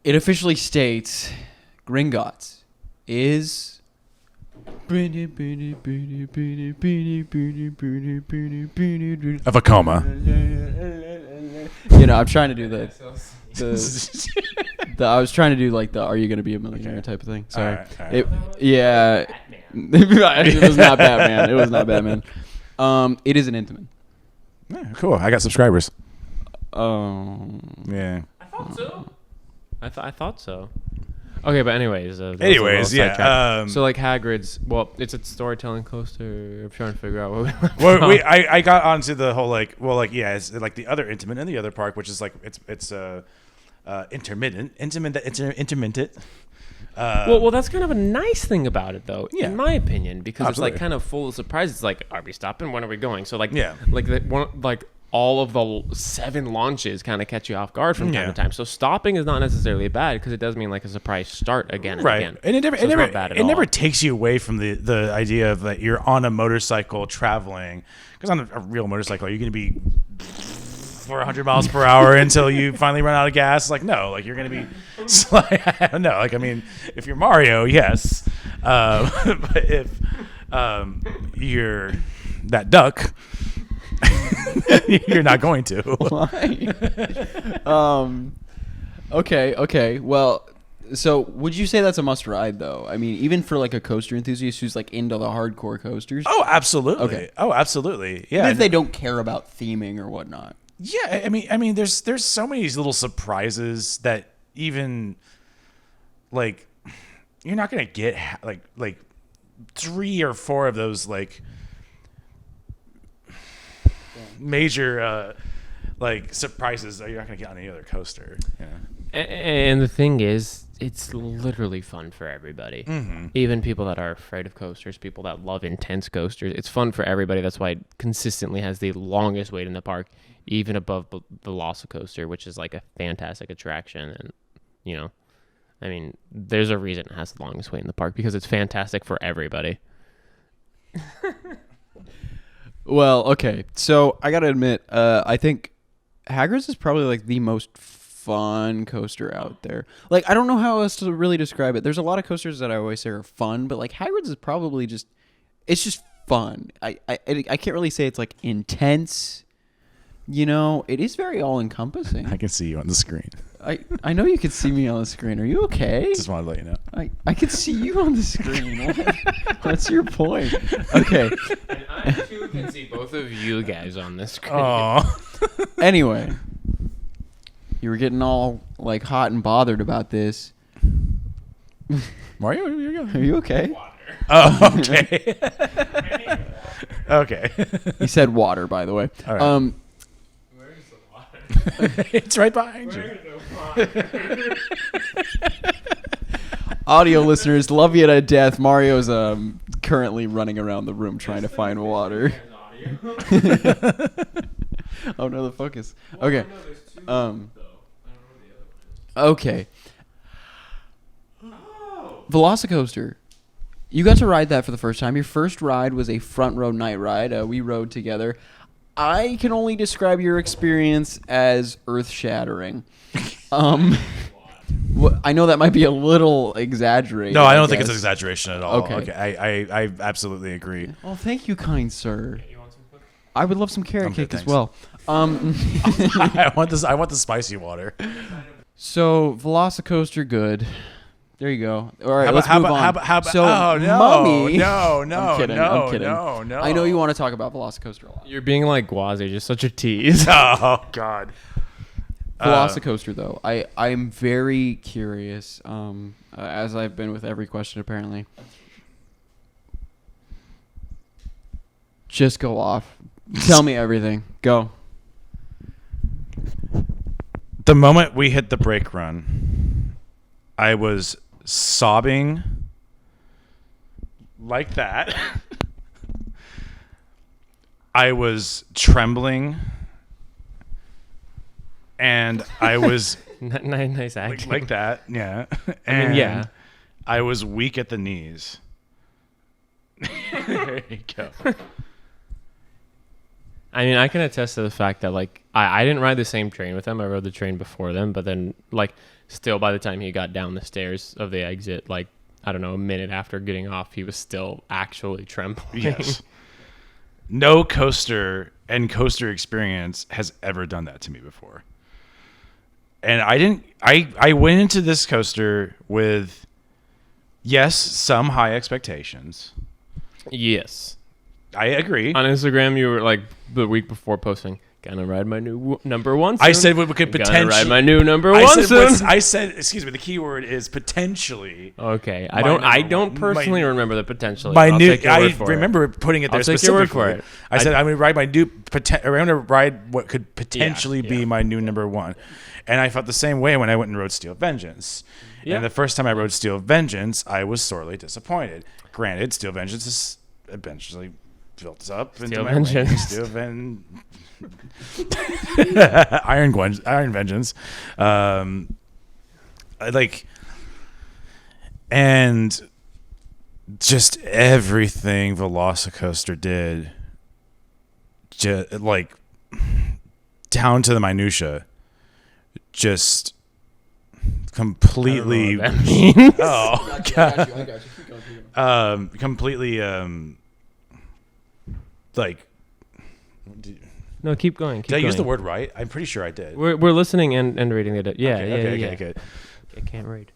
It officially states Gringotts is... Of a coma. I'm trying to do the I was trying to do like the "Are you gonna be a millionaire" type of thing. Sorry. All right. Yeah. It was not Batman. It was not Batman. It is an Intamin. Yeah, cool. I got subscribers. Yeah. I thought so. I thought so. Okay, but anyways. Yeah. So like Hagrid's, well, it's a storytelling coaster. I'm trying to figure out what. I got onto the whole it's like the other Intamin in the other park, which is like it's intermittent. Well, that's kind of a nice thing about it, though, Yeah. in my opinion, because Absolutely. it's like kind of full of surprises. It's like, are we stopping? When are we going? So like, Yeah. like all of the 7 launches kind of catch you off guard from time Yeah. to time. So stopping is not necessarily bad because it does mean like a surprise start again and Right, again. and it So it's not bad at it never all. takes you away from the idea of that you're on a motorcycle traveling, because on a real motorcycle you're going to be for 100 miles per hour until you finally run out of gas. Like no, like you're going to be I don't know. Like I mean, if you're Mario, yes, but if you're that duck, you're not going to. Why? Okay. Well, so would you say that's a must ride though? I mean, even for like a coaster enthusiast who's like into the hardcore coasters. Oh, absolutely. Okay. Oh, absolutely. Yeah. Even if they don't care about theming or whatnot. Yeah, I mean, there's so many little surprises that even like you're not gonna get like 3 or 4 of those like major like surprises that you're not gonna get on any other coaster. Yeah. And the thing is, it's literally fun for everybody. Mm-hmm. Even people that are afraid of coasters, people that love intense coasters. It's fun for everybody. That's why it consistently has the longest wait in the park, even above the VelociCoaster, which is like a fantastic attraction. And, you know, I mean, there's a reason it has the longest wait in the park because it's fantastic for everybody. Well, okay. So I gotta admit, I think Hagrid's is probably like the most fun coaster out there. Like I don't know how else to really describe it. There's a lot of coasters that I always say are fun, but like Hagrid's is probably just fun. I can't really say it's like intense. You know, it is very all encompassing. I can see you on the screen. I know you can see me on the screen. Are you okay? Just wanted to let you know. I can see you on the screen. What's your point? Okay. And I too can see both of you guys on the screen. Oh. Anyway, you were getting all like hot and bothered about this. Mario, here you go. Are you okay? Oh, okay. Okay. He said water, by the way. All right. Where's the water? It's right behind you. Audio listeners, love you to death. Mario's currently running around the room trying to find water. Oh no, the focus. Okay. Okay. VelociCoaster. You got to ride that for the first time. Your first ride was a front row night ride. We rode together. I can only describe your experience as earth-shattering. I know that might be a little exaggerated. No, I don't think guess. it's an exaggeration at all. Okay. I absolutely agree. Well, thank you, kind sir. I would love some carrot I'm cake good, as well. I want this. I want the spicy water. So VelociCoaster, good. There you go. All right, How let's about- move on. how about- so, oh, no, Mummy. no, I'm kidding. no. I know you want to talk about VelociCoaster a lot. You're being like Guaze, just such a tease. Oh God. VelociCoaster, though, I'm very curious, as I've been with every question, apparently. Just go off. Tell me everything. Go. The moment we hit the brake run, I was sobbing like that. I was trembling. And I was Nice acting. like that, yeah. I mean, yeah. I was weak at the knees. There you go. I mean, I can attest to the fact that, like, I didn't ride the same train with them. I rode the train before them. But then, like, still by the time he got down the stairs of the exit, like, I don't know, a minute after getting off, he was still actually trembling. Yes. No coaster and coaster experience has ever done that to me before. And I went into this coaster with Yes, some high expectations. Yes. I agree. On Instagram, you were like the week before posting, "Gonna ride my new number one soon." I said we could potentially ride my new number one soon. I said, excuse me. The key word is potentially. Okay, I don't personally remember the potentially. My I'll new. take your I word for remember putting it there I'll take specifically. your word for it. I said I'm going to ride my new. I'm going to ride what could potentially be my new number one, and I felt the same way when I went and rode Steel Vengeance. Yeah. And the first time I rode Steel Vengeance, I was sorely disappointed. Granted, Steel Vengeance is eventually built up into my Vengeance. Steel Iron Vengeance. And just everything VelociCoaster did, like down to the minutia, just completely. I don't know what that means. Oh, I got you. Keep going. completely like. No, keep going. Did I use the word right? I'm pretty sure I did. We're listening and reading it. Yeah, Okay, good. I can't read.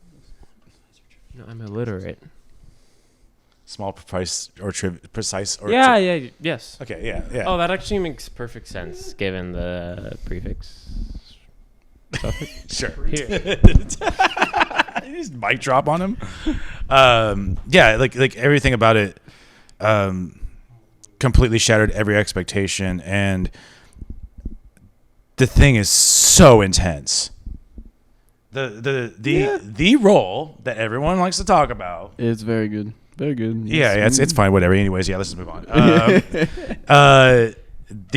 No, I'm illiterate. Small, precise, or precise, or yes. Okay, yeah. Oh, that actually makes perfect sense given the prefix. Sure. Here. You just mic drop on him. Yeah, like everything about it, completely shattered every expectation, and the thing is so intense. The role that everyone likes to talk about. It's very good. Very good. Yeah, it's fine. Whatever. Anyways, yeah. Let's move on. The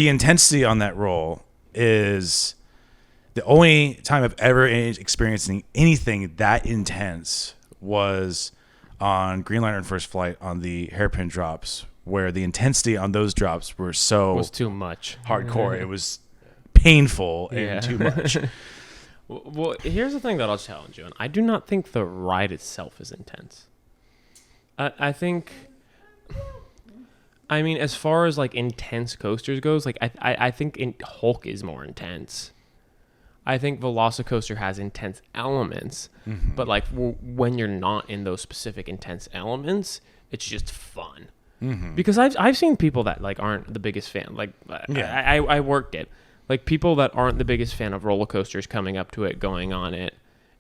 intensity on that role is the only time I've ever experiencing anything that intense was on Green Lantern First Flight on the hairpin drops, where the intensity on those drops were so Was too much. hardcore. It was painful and too much. Well, here's the thing that I'll challenge you on. I do not think the ride itself is intense. I think, I mean, as far as like intense coasters goes, like I think Hulk is more intense. I think VelociCoaster has intense elements, but like when you're not in those specific intense elements, it's just fun. Because I've seen people that like aren't the biggest fan. Like I worked it. Like people that aren't the biggest fan of roller coasters coming up to it, going on it,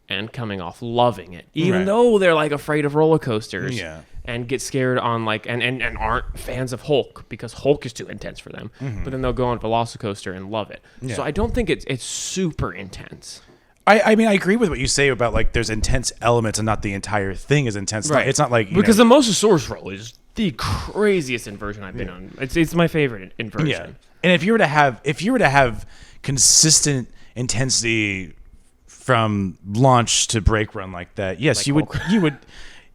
and coming off loving it, even though they're like afraid of roller coasters, and get scared on like and aren't fans of Hulk because Hulk is too intense for them. But then they'll go on VelociCoaster and love it. So I don't think it's super intense. I mean, I agree with what you say about like there's intense elements and not the entire thing is intense. Right. It's not like because the Mosasaurus roll is the craziest inversion I've been on. It's my favorite inversion. Yeah. And if you were to have consistent intensity from launch to brake run like that, yes, like you would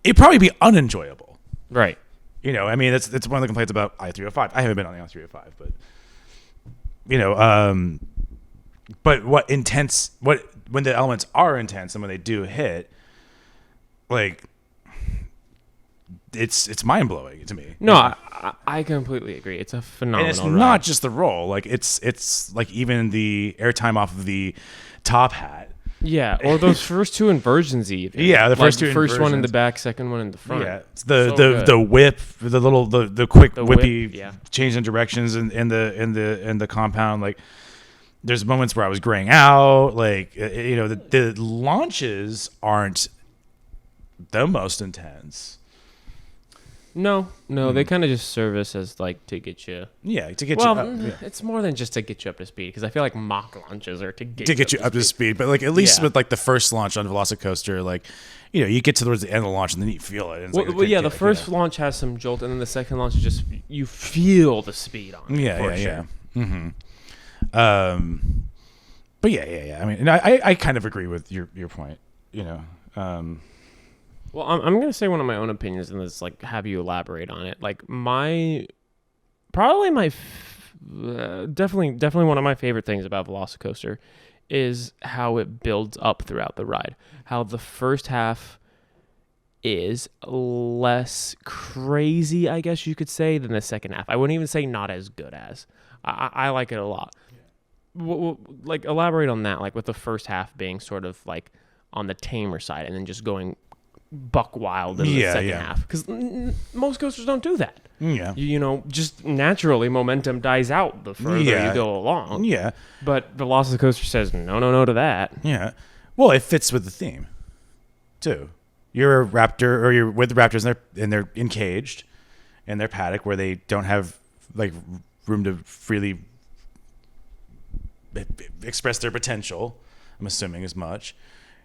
it'd probably be unenjoyable. Right. You know, I mean, that's one of the complaints about I-305. I haven't been on the I-305, but you know, but when the elements are intense and when they do hit, like it's mind blowing to me. No, I completely agree. It's a phenomenal. And it's ride. not just the roll. Like it's like even the airtime off of the top hat. Yeah, or those first two inversions even. Yeah, the first two first one in inversions. the back, second one in the front. Yeah, it's the whip, the quick whippy whip, change in directions in the compound. Like there's moments where I was graying out. Like you know, the launches aren't the most intense. No, they kind of just serve us as like to get you. Yeah, to get you. Well, it's more than just to get you up to speed because I feel like mock launches are to get you up to speed. But like at least with like the first launch on VelociCoaster, like you know, you get towards the end of the launch and then you feel it. And the first launch has some jolt, and then the second launch is just you feel the speed on it. Yeah. But yeah. I mean, and I kind of agree with your point. You know. Well, I'm gonna say one of my own opinions, and this like have you elaborate on it. Like definitely one of my favorite things about VelociCoaster is how it builds up throughout the ride. How the first half is less crazy, I guess you could say, than the second half. I wouldn't even say not as good as. I like it a lot. Like elaborate on that. Like with the first half being sort of like on the tamer side, and then just going buck wild in the second half because most coasters don't do that. Yeah. Just naturally momentum dies out the further you go along. Yeah. But VelociCoaster says no to that. Yeah. Well, it fits with the theme, too. You're a raptor, or you're with the raptors, and they're encaged in their paddock where they don't have like room to freely express their potential. I'm assuming as much.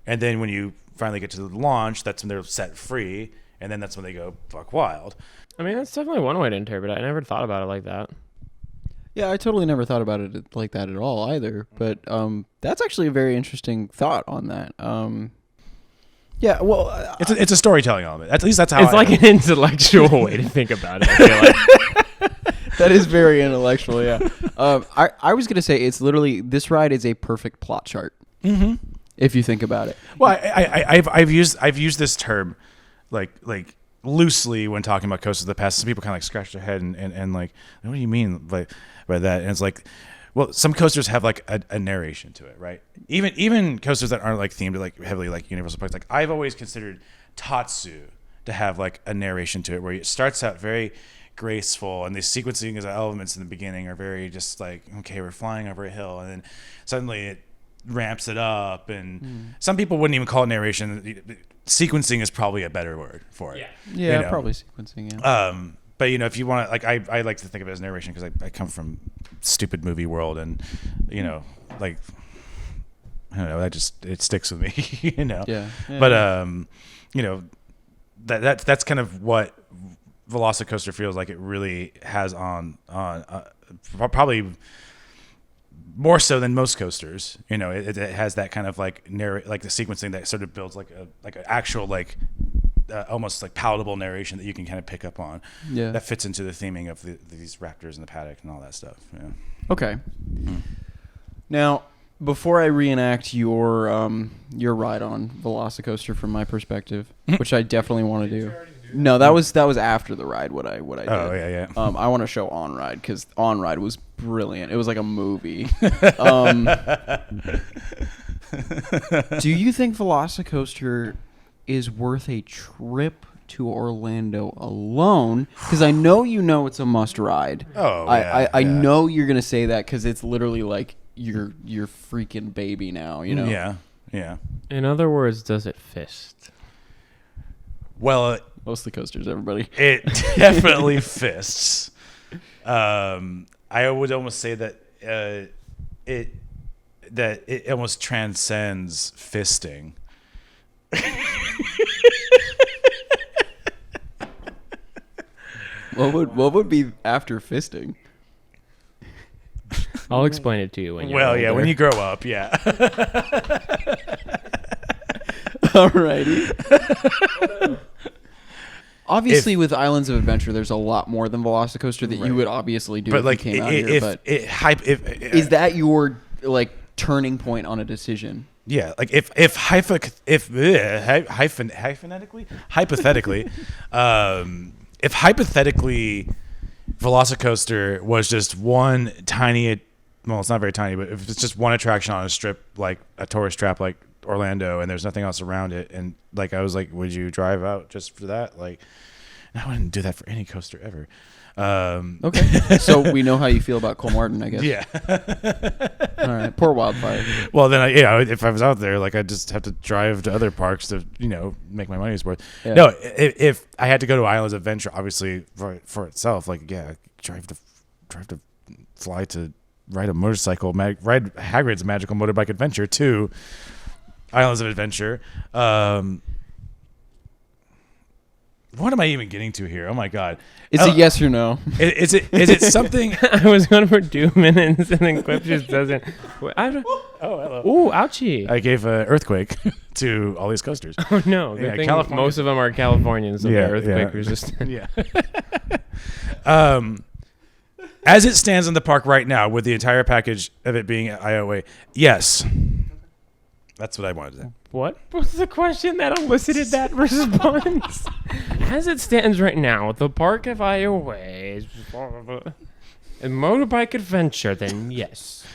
And then when you finally get to the launch, that's when they're set free, and then that's when they go buck wild. I mean, that's definitely one way to interpret it. I never thought about it like that. Yeah, I totally never thought about it like that at all either. But that's actually a very interesting thought on that. Yeah, well, it's a storytelling element. At least that's how it's like an intellectual way to think about it. I feel like. That is very intellectual. Yeah. I was gonna say it's literally this ride is a perfect plot chart. Mm-hmm. If you think about it. Well, I've used this term like loosely when talking about coasters in the past. Some people kind of like scratch their head and like, what do you mean by that? And it's like, well, some coasters have like a narration to it, right? Even coasters that aren't like themed like heavily like Universal Parks. Like I've always considered Tatsu to have like a narration to it where it starts out very graceful and the sequencing of elements in the beginning are very just like, okay, we're flying over a hill, and then suddenly it ramps it up, and some people wouldn't even call it narration. Sequencing is probably a better word for it. Yeah, probably sequencing. Yeah. But if you want to, like, I like to think of it as narration because I come from stupid movie world, and like I don't know, it sticks with me. Yeah. But that's kind of what VelociCoaster feels like it really has on probably more so than most coasters. It has that kind of like like the sequencing that sort of builds like an actual like almost like palatable narration that you can kind of pick up on. Yeah, that fits into the theming of these raptors in the paddock and all that stuff. Yeah. Okay. Now, before I reenact your ride on VelociCoaster from my perspective, which I definitely want to do. No, that was after the ride. What I did. Oh yeah. I want to show On Ride because On Ride was brilliant. It was like a movie. Do you think VelociCoaster is worth a trip to Orlando alone? Because I know it's a must ride. Oh, yeah. I know you're gonna say that because it's literally like your freaking baby now. Yeah. In other words, does it fist? Well, most of the coasters, everybody. It definitely fists. I would almost say that it almost transcends fisting. What would be after fisting? I'll explain it to you when you're older. When you grow up, yeah. Alrighty. Obviously, with Islands of Adventure, there's a lot more than VelociCoaster that you would obviously do. But if like, you came out here. Is that your like turning point on a decision? Yeah, like if hypothetically, if hypothetically, VelociCoaster was just one tiny, well, it's not very tiny, but if it's just one attraction on a strip like a tourist trap like Orlando, and there's nothing else around it, and like I was like, would you drive out just for that? Like, I wouldn't do that for any coaster ever. Okay, so we know how you feel about Cole Martin, I guess. Yeah. All right, poor Wildfire. Well, then if I was out there, like, I'd just have to drive to other parks to make my money's worth. Yeah. No, if I had to go to Islands of Adventure, obviously for itself, like, yeah, drive to fly to ride a motorcycle, ride Hagrid's Magical Motorbike Adventure to Islands of Adventure. What am I even getting to here? Oh my God! Is it yes or no? Is it something? I was going for 2 minutes and then Clip just doesn't. Oh, hello! Ooh, ouchie! I gave an earthquake to all these coasters. Oh no! Good thing most of them are Californians, so they're earthquake resistant. Yeah. As it stands in the park right now, with the entire package of it being IOA, yes. That's what I wanted to say. What was the question that elicited that response? As it stands right now, the park of Iowa is a motorbike adventure, then yes.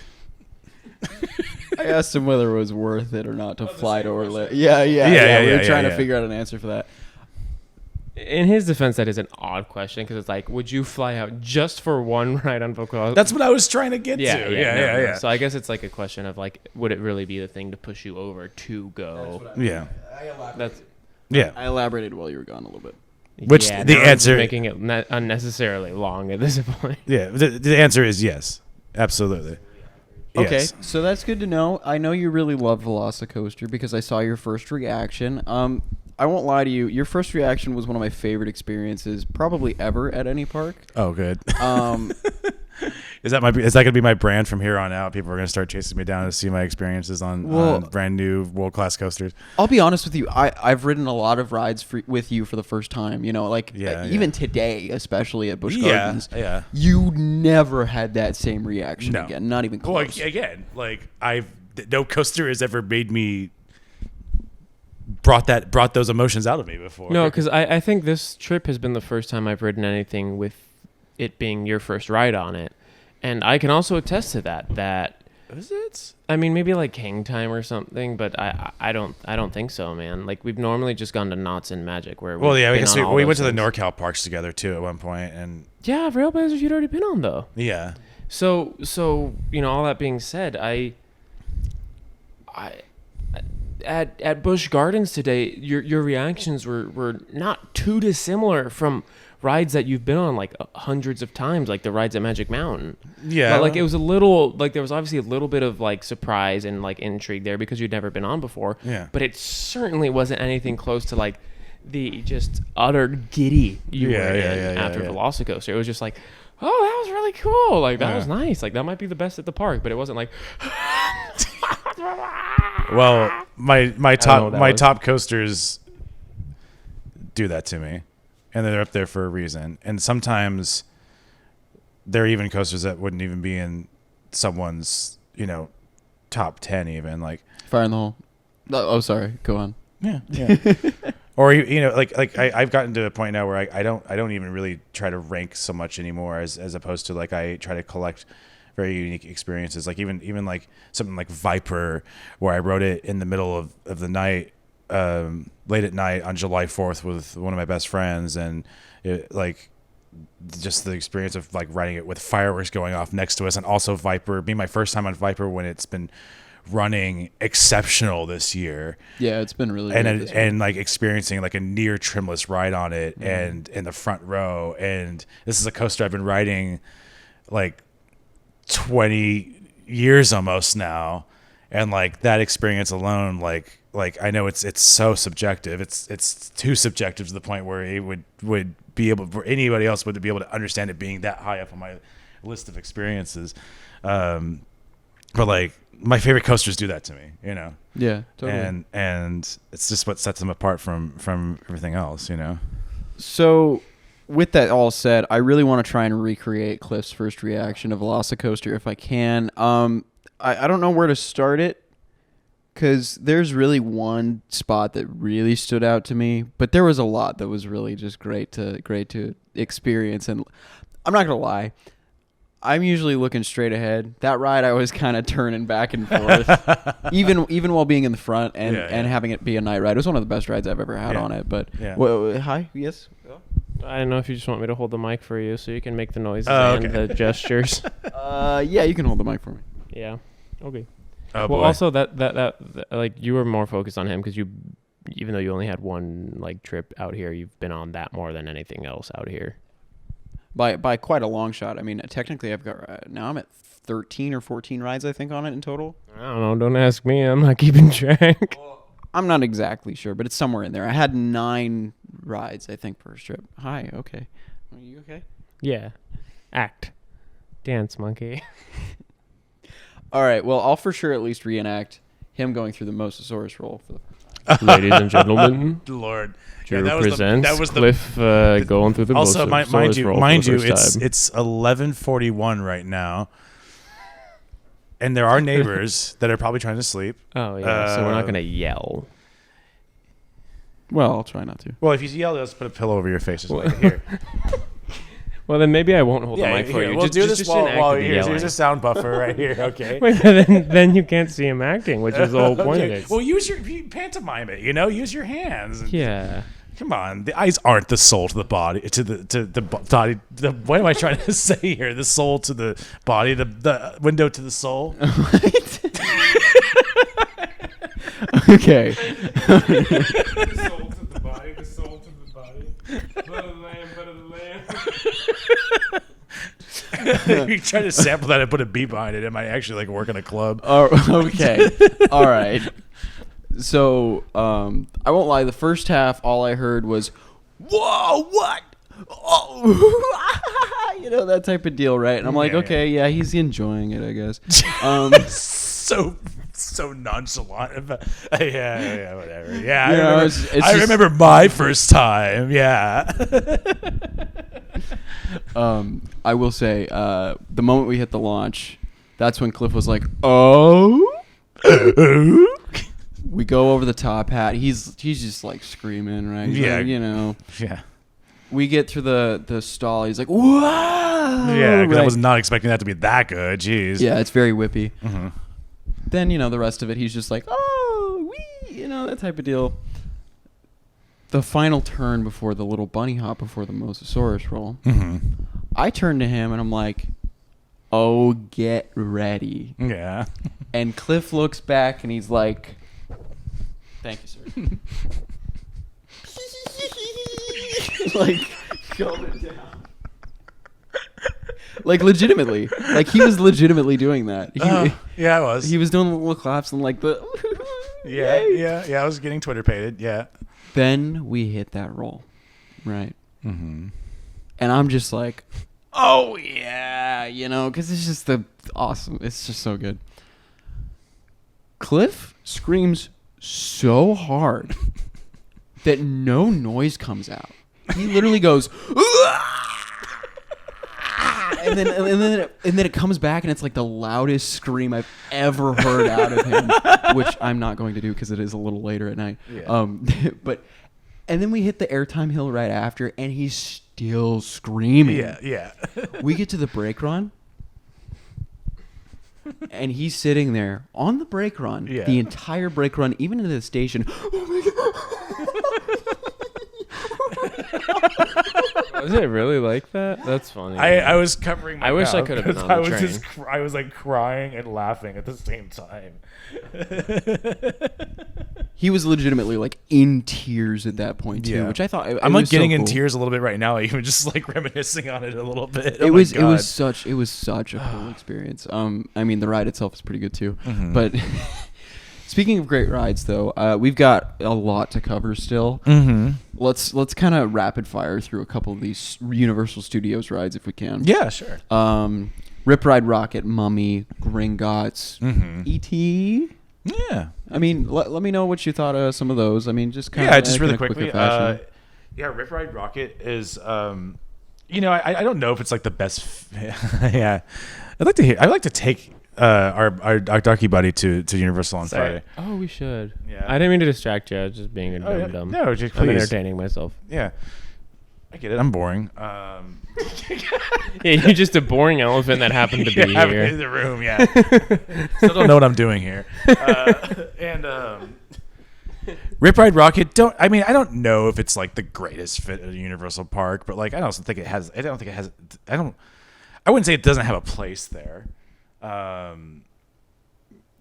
I asked him whether it was worth it or not to fly to Orlando. Yeah. We were trying to figure out an answer for that. In his defense, that is an odd question because it's like, would you fly out just for one ride on VelociCoaster? That's what I was trying to get to. Yeah. So I guess it's like a question of like, would it really be the thing to push you over to go? I elaborated while you were gone a little bit. Which the answer making it unnecessarily long at this point. Yeah, the answer is yes, absolutely. Okay, yes. So that's good to know. I know you really love VelociCoaster because I saw your first reaction. I won't lie to you. Your first reaction was one of my favorite experiences probably ever at any park. Oh, good. Is that going to be my brand from here on out? People are going to start chasing me down to see my experiences on brand new world-class coasters. I'll be honest with you. I've ridden a lot of rides with you for the first time. You know, like even today, especially at Busch Gardens. Yeah. You never had that same reaction again. Not even close. Well, again, like no coaster has ever made me brought those emotions out of me before. No, because I think this trip has been the first time I've ridden anything with it being your first ride on it. And I can also attest to that. Is it? I mean, maybe like Hang Time or something, but I don't think so, man. Like we've normally just gone to Knott's and Magic where we went to the NorCal parks together too at one point, and Railblazers you'd already been on though. Yeah. So all that being said, I at Busch Gardens today, your reactions were not too dissimilar from rides that you've been on like hundreds of times, like the rides at Magic Mountain. Yeah. But, like it was a little like there was obviously a little bit of like surprise and like intrigue there because you'd never been on before. Yeah. But it certainly wasn't anything close to like the just utter giddy you were in after VelociCoaster. It was just like, oh, that was really cool. Like that was nice. Like that might be the best at the park, but it wasn't like. Well, my top coasters do that to me, and they're up there for a reason. And sometimes they're even coasters that wouldn't even be in someone's top 10 even, like Fire in the Hole. Oh, sorry. Go on. Yeah. Or like I've gotten to a point now where I don't even really try to rank so much anymore as opposed to like I try to collect very unique experiences, like even like something like Viper, where I rode it in the middle of the night, late at night on July 4th with one of my best friends, and like just the experience of like riding it with fireworks going off next to us, and also Viper being my first time on Viper when it's been running exceptional this year. Yeah, it's been really good and like experiencing like a near trimless ride on it, and in the front row. And this is a coaster I've been riding like 20 years almost now, and like that experience alone, like I know it's so subjective. It's too subjective to the point where it would be able for anybody else would be able to understand it being that high up on my list of experiences. But like my favorite coasters do that to me, Yeah, totally. And it's just what sets them apart from everything else, So with that all said, I really want to try and recreate Cliff's first reaction of VelociCoaster if I can. I don't know where to start it, because there's really one spot that really stood out to me, but there was a lot that was really just great to experience. And I'm not gonna lie, I'm usually looking straight ahead. That ride, I was kind of turning back and forth, even while being in the front and having it be a night ride. It was one of the best rides I've ever had on it. But hi, yes. I don't know if you just want me to hold the mic for you so you can make the noises and the gestures. Yeah, you can hold the mic for me. Yeah. Okay. Oh, well, boy. also that like you were more focused on him because even though you only had one like trip out here, you've been on that more than anything else out here. By quite a long shot. I mean, technically, I've got now I'm at 13 or 14 rides, I think, on it in total. I don't know. Don't ask me. I'm not keeping track. I'm not exactly sure, but it's somewhere in there. I had 9 rides, I think, per trip. Hi. Okay. Are you okay? Yeah. Act. Dance, monkey. All right. Well, I'll for sure at least reenact him going through the Mosasaurus roll for the first time. Ladies and gentlemen, Lord, Drew presents Cliff going through the also, Mosasaurus roll. Mind you, it's 11:41 right now, and there are neighbors that are probably trying to sleep. Oh yeah, so we're not gonna yell. Well, I'll try not to. Well, if you yell, let's put a pillow over your face. Just like here. Well, then maybe I won't hold the Yeah, mic for here, you. we'll do this just while enact the here's yelling. a sound buffer right here. Okay. Wait, then you can't see him acting, which is the whole point of Okay. it. Well, you pantomime it. Use your hands. Yeah. Come on, the eyes aren't the soul to the body. To the body. What am I trying to say here? The soul to the body. The window to the soul. Okay. The soul to the body. The soul to the body. Blood of the lamb. Blood of the lamb. You try to sample that and put a beat behind it. It might actually like work in a club. Okay. All right. So, I won't lie. The first half, all I heard was, "Whoa, what? Oh, that type of deal, right?" And I'm like, okay, yeah, he's enjoying it, I guess. So nonchalant. Yeah, whatever. Yeah, It's I just- remember my first time. Yeah. I will say, the moment we hit the launch, that's when Cliff was like, "Oh." We go over the top hat. He's just like screaming, right? He's Yeah. like, Yeah. We get through the stall. He's like, "Whoa!" Yeah, because I right? was not expecting that to be that good. Jeez. Yeah, it's very whippy. Mm-hmm. Then the rest of it, he's just like, "Oh, wee," that type of deal. The final turn before the little bunny hop before the Mosasaurus roll, Mm-hmm. I turn to him and I'm like, "Oh, get ready." Yeah. And Cliff looks back and he's like, "Thank you, sir." Like, going down. Like, legitimately. Like, he was legitimately doing that. Yeah, I was. He was doing the little claps and like the... Yeah. I was getting Twitter pated. Yeah. Then we hit that roll, right? Mm-hmm. And I'm just like, "Oh, yeah," because it's just awesome. It's just so good. Cliff screams so hard that no noise comes out. He literally goes, and then it comes back, and it's like the loudest scream I've ever heard out of him, which I'm not going to do because it is a little later at night. Yeah. And then we hit the airtime hill right after, and he's still screaming. Yeah. We get to the brake run, and he's sitting there on the brake run, Yeah. the entire brake run, even into the station. Oh my God. Was it really like that? That's funny. I was covering my I wish I mouth could have been because on the I was train. just I was like crying and laughing at the same time. He was legitimately like in tears at that point too, Yeah. which I thought I'm it like was getting so in cool. tears a little bit right now, even just like reminiscing on it a little bit. It was such a cool experience. I mean, the ride itself is pretty good too. Mhm. But speaking of great rides, though, we've got a lot to cover still. Mm-hmm. Let's kind of rapid fire through a couple of these Universal Studios rides if we can. Yeah, sure. Rip Ride Rocket, Mummy, Gringotts, Mm-hmm. E.T. Yeah. I mean, let me know what you thought of some of those. I mean, just kind of Just really quickly. Rip Ride Rocket is, I don't know if it's like the best. Yeah, I'd like to take our darky buddy to Universal on Friday. Oh, we should. Yeah. I didn't mean to distract you. I was just being a dumb. No, just I'm please. entertaining myself. Yeah, I get it. I'm boring. Yeah, you're just a boring elephant that happened to be I'm here. in the room. Yeah, still don't know what I'm doing here. Rip Ride Rocket. I don't know if it's like the greatest fit at a Universal park, but like I don't think it has. I wouldn't say it doesn't have a place there.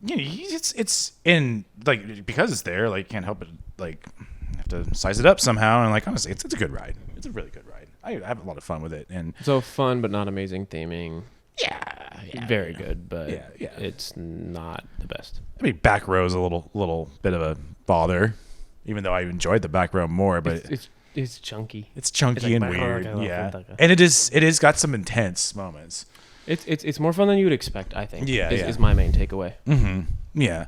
It's in like because it's there. Like can't help it. Like have to size it up somehow. And like honestly, it's a good ride. It's a really good ride. I have a lot of fun with it. And So fun, but not amazing theming. yeah, Very good, but Yeah. it's not the best. I mean, back row is a little bit of a bother, even though I enjoyed the back row more. But It's chunky. it's chunky It's and like, weird. okay, Yeah, okay. and it is got some intense moments. It's more fun than you would expect, I think. Yeah, is, yeah. is my main takeaway. Mm-hmm. Yeah.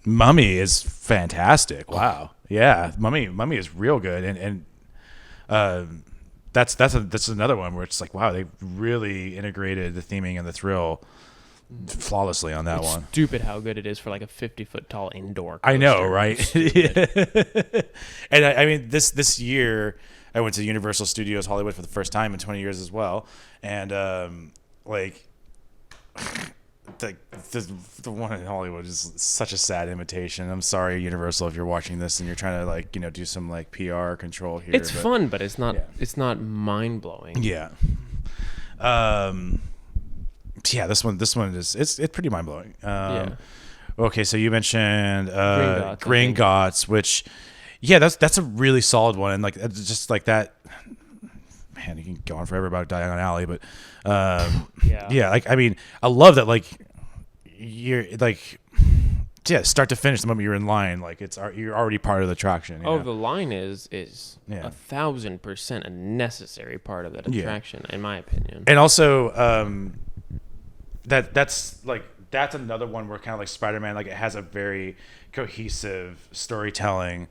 Mummy is fantastic. Wow. Yeah, Mummy is real good, and that's another one where it's like, wow, they really integrated the theming and the thrill flawlessly on that It's one. stupid how good it is for like a 50-foot tall indoor coaster. I know, right? Stupid. And I mean, this year, I went to Universal Studios Hollywood for the first time in 20 years as well, and like the one in Hollywood is such a sad imitation. I'm sorry, Universal, if you're watching this and you're trying to like do some like PR control here. It's fun, but it's not. Yeah. It's not mind blowing. Yeah. Yeah. This one is it's pretty mind blowing. Yeah. Okay, so you mentioned Gringotts, which, yeah, that's a really solid one, and like just like that. Man, you can go on forever about Diagon Alley, but yeah, like I mean, I love that. Like you're like, yeah, start to finish, the moment you're in line, like you're already part of the attraction. Oh, the line is 1,000% a necessary part of that attraction, in my opinion. And also, that's another one where kind of like Spider-Man, like it has a very cohesive storytelling,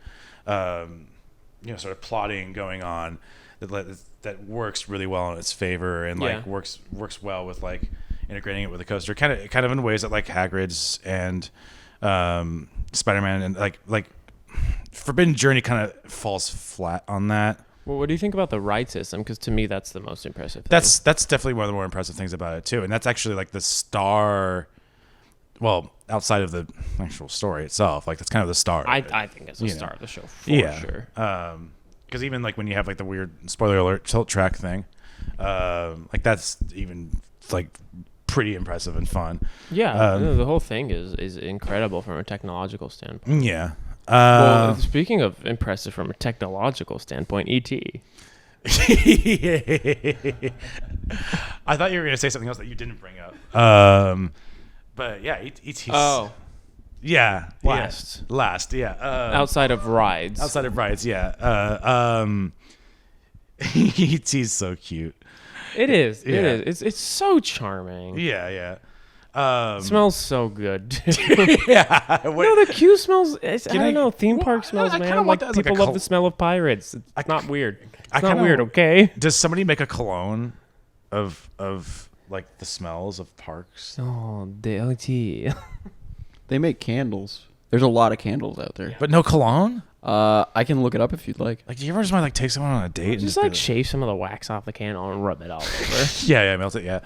sort of plotting going on that works really well in its favor, and like works well with like integrating it with the coaster, kind of in ways that like Hagrid's and Spider-Man and like Forbidden Journey kind of falls flat on that. Well, what do you think about the ride system? Because to me, that's the most impressive thing. That's definitely one of the more impressive things about it too, and that's actually like the star. Well, outside of the actual story itself, like that's kind of the star. I think it's the star of the show for sure. Because even like when you have like the weird spoiler alert tilt track thing, like that's even like pretty impressive and fun. Yeah, the whole thing is incredible from a technological standpoint. Yeah. Well, speaking of impressive from a technological standpoint, E.T. I thought you were going to say something else that you didn't bring up. But yeah, E.T.'s... Oh. Yeah. Last. Yeah. Outside of rides. Yeah. E.T.'s so cute. It is. Yeah. It is. It's so charming. Yeah. Smells so good. Yeah. No, the queue smells. I don't know. Theme park smells, man. Like people love the smell of pirates. It's not weird. It's not weird. Okay. Does somebody make a cologne of like the smells of parks? Oh, DLT. They make candles. There's a lot of candles out there. But no cologne? I can look it up if you'd like. Like, do you ever just want to like take someone on a date and just like shave some of the wax off the candle and rub it all over? yeah, melt it. Yeah.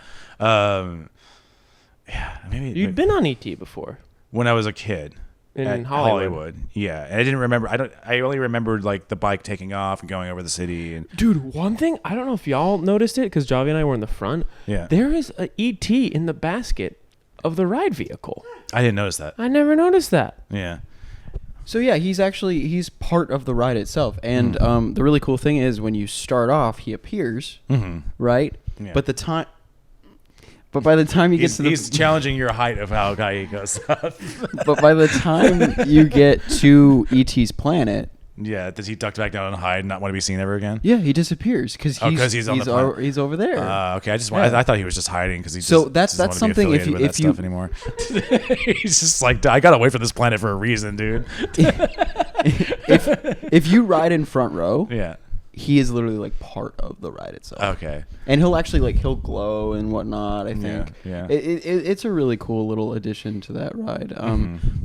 Yeah, maybe you'd been on ET before when I was a kid in Hollywood. Yeah, and I didn't remember. I only remembered like the bike taking off and going over the city. And dude, one thing I don't know if y'all noticed it because Javi and I were in the front. Yeah, there is a ET in the basket of the ride vehicle. I didn't notice that. I never noticed that. Yeah. So yeah, he's part of the ride itself, and the really cool thing is when you start off, he appears, right? Yeah. But by the time you get to he's challenging your height of how high he goes up. But by the time you get to E.T.'s planet, yeah, does he duck back down and hide and not want to be seen ever again? Yeah, he disappears because he's over there. Okay, I thought he was just hiding because he that's something if you anymore. He's just like, I gotta wait for this planet for a reason, dude. if you ride in front row, yeah. He is literally like part of the ride itself. Okay. And he'll actually he'll glow and whatnot, I think. Yeah. It's a really cool little addition to that ride.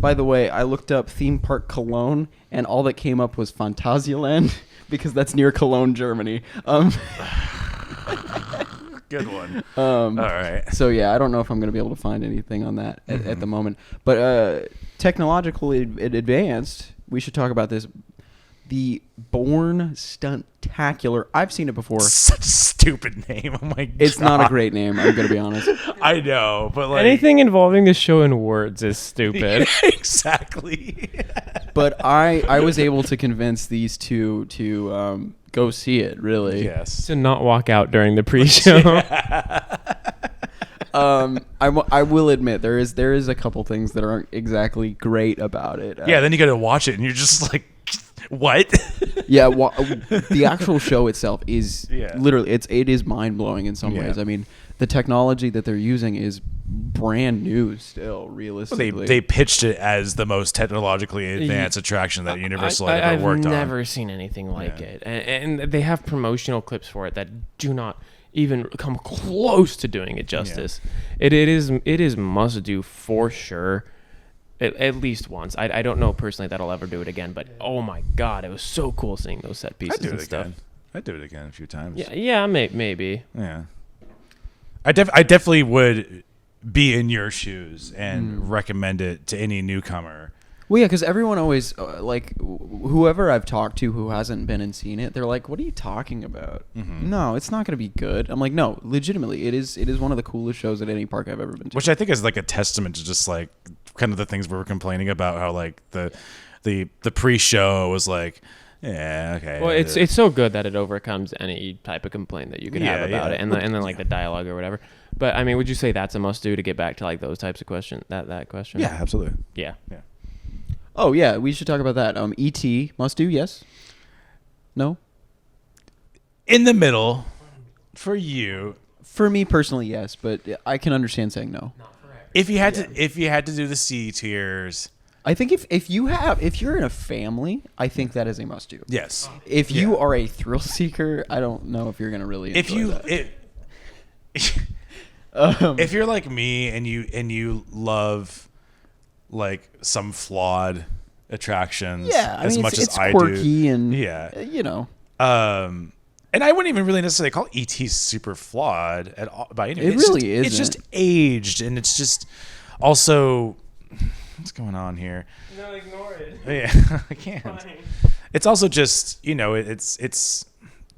By the way, I looked up theme park Cologne and all that came up was Phantasialand because that's near Cologne, Germany. Good one. All right. So yeah, I don't know if I'm going to be able to find anything on that at the moment. But technologically advanced, we should talk about this. The Bourne Stuntacular. I've seen it before. Such a stupid name. Oh my god. It's not a great name, I'm going to be honest. I know, but like anything involving this show in words is stupid. Exactly. But I was able to convince these two to go see it, really. Yes. To not walk out during the pre-show. I will admit there is a couple things that aren't exactly great about it. Yeah, then you got to watch it and you're just like, what? Yeah, the actual show itself is literally it is mind blowing in some ways. I mean, the technology that they're using is brand new still, realistically. Well, they pitched it as the most technologically advanced attraction that Universal had ever worked on. I've never seen anything like it, and they have promotional clips for it that do not even come close to doing it justice. Yeah. It is must do for sure. At least once. I don't know personally that I'll ever do it again, but oh my god, it was so cool seeing those set pieces and stuff. I'd do it again a few times. Yeah, maybe. Yeah. I definitely would be in your shoes and recommend it to any newcomer. Well, yeah, because everyone always whoever I've talked to who hasn't been and seen it, they're like, "What are you talking about? No, it's not going to be good." I'm like, "No, legitimately, it is one of the coolest shows at any park I've ever been to." Which I think is like a testament to just like kind of the things we were complaining about, how like the pre-show was like, yeah, okay. Well, it's so good that it overcomes any type of complaint that you could have about it, and then like the dialogue or whatever. But I mean, would you say that's a must do to get back to like those types of question? That question? Yeah, absolutely. Yeah. Oh yeah, we should talk about that. E.T. must do, yes? No? In the middle, for you. For me personally, yes, but I can understand saying no. If you had to do the C tiers, I think if you're in a family, I think that is a must do. yes. If you are a thrill seeker, I don't know if you're gonna really enjoy that. If you're like me and you love like some flawed attractions, as much as I do, it's quirky and yeah, and I wouldn't even really necessarily call E.T. super flawed at all by any means. It really isn't. It's just aged, and it's just also what's going on here. No, ignore it. Yeah, I can't. Fine. It's also just it's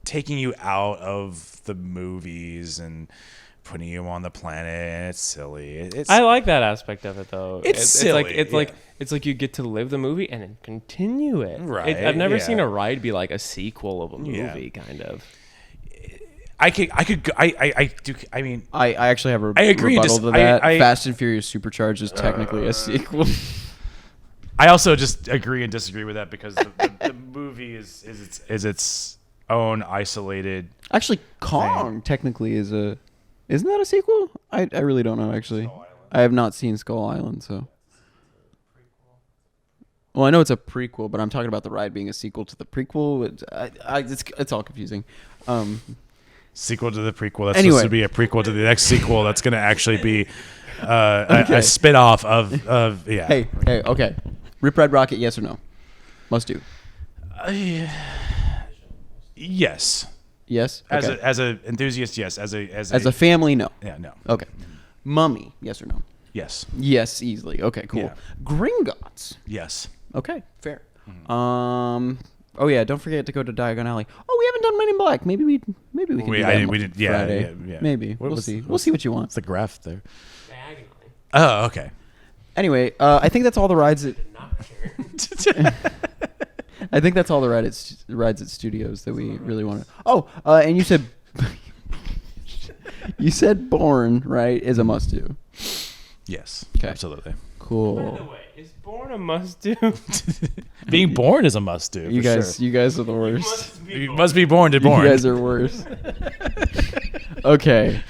taking you out of the movies and putting you on the planet, and it's silly. I like that aspect of it though. It's silly. It's like you get to live the movie and then continue it. Right. I've never seen a ride be like a sequel of a movie, kind of. I mean, I actually have a agree, rebuttal to that. I Fast and Furious Supercharged is technically a sequel. I also just agree and disagree with that because the movie is its own isolated. Actually, Kong technically is isn't that a sequel? I really don't know actually. I have not seen Skull Island, so. Well, I know it's a prequel, but I'm talking about the ride being a sequel to the prequel. It's all confusing. Sequel to the prequel. That's supposed to be a prequel to the next sequel. That's going to actually be a spin-off of yeah. Hey, okay. Rip Ride Rocket, yes or no? Must do. Yes. Yes. Okay. As a enthusiast, yes. As a family, no. Yeah, no. Okay. Mummy, yes or no? Yes. Yes, easily. Okay, cool. Yeah. Gringotts. Yes. Okay, fair. Oh yeah, don't forget to go to Diagon Alley. Oh, we haven't done Men in Black. Maybe we can do that we did. Yeah, Friday. yeah. Maybe we'll see. We'll see what you want. What's the graph there? Diagonally. Oh, okay. Anyway, I think that's all the rides that. I think that's all the rides at studios that we really wanted. Oh, and you said Born, right, is a must do. Yes. Okay. Absolutely. Cool. By the way, is Born a must do? Being born is a must do. You guys are the worst. You must be born to born. You guys are worse. Okay.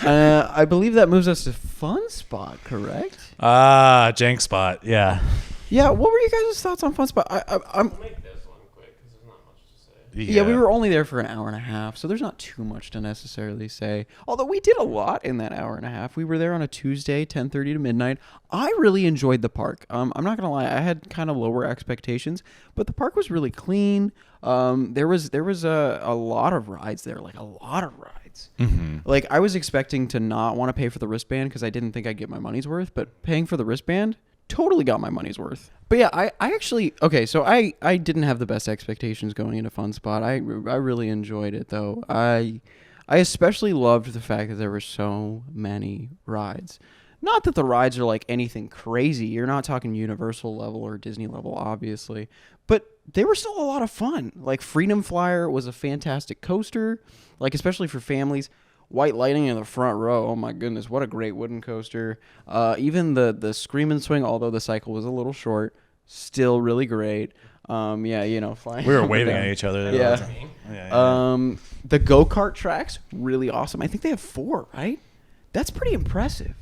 I believe that moves us to Fun Spot, correct? Jank Spot. Yeah. Yeah. What were you guys' thoughts on Fun Spot? I'm. We'll make this one quick because there's not much to say. Yeah, we were only there for an hour and a half, so there's not too much to necessarily say. Although we did a lot in that hour and a half. We were there on a Tuesday, 10:30 to midnight. I really enjoyed the park. I'm not gonna lie, I had kind of lower expectations, but the park was really clean. There was a lot of rides there, like a lot of rides. Mm-hmm. Like I was expecting to not want to pay for the wristband because I didn't think I'd get my money's worth, but paying for the wristband totally got my money's worth. But yeah, I actually, okay, so I didn't have the best expectations going into Fun Spot. I really enjoyed it though. I especially loved the fact that there were so many rides. Not that the rides are like anything crazy. You're not talking Universal level or Disney level, obviously. But they were still a lot of fun. Like Freedom Flyer was a fantastic coaster, like especially for families. White lighting in the front row. Oh my goodness, what a great wooden coaster. Even the Scream and Swing, although the cycle was a little short, still really great. Flying. We were waving at each other. Yeah. The go-kart tracks, really awesome. I think they have 4, right? That's pretty impressive.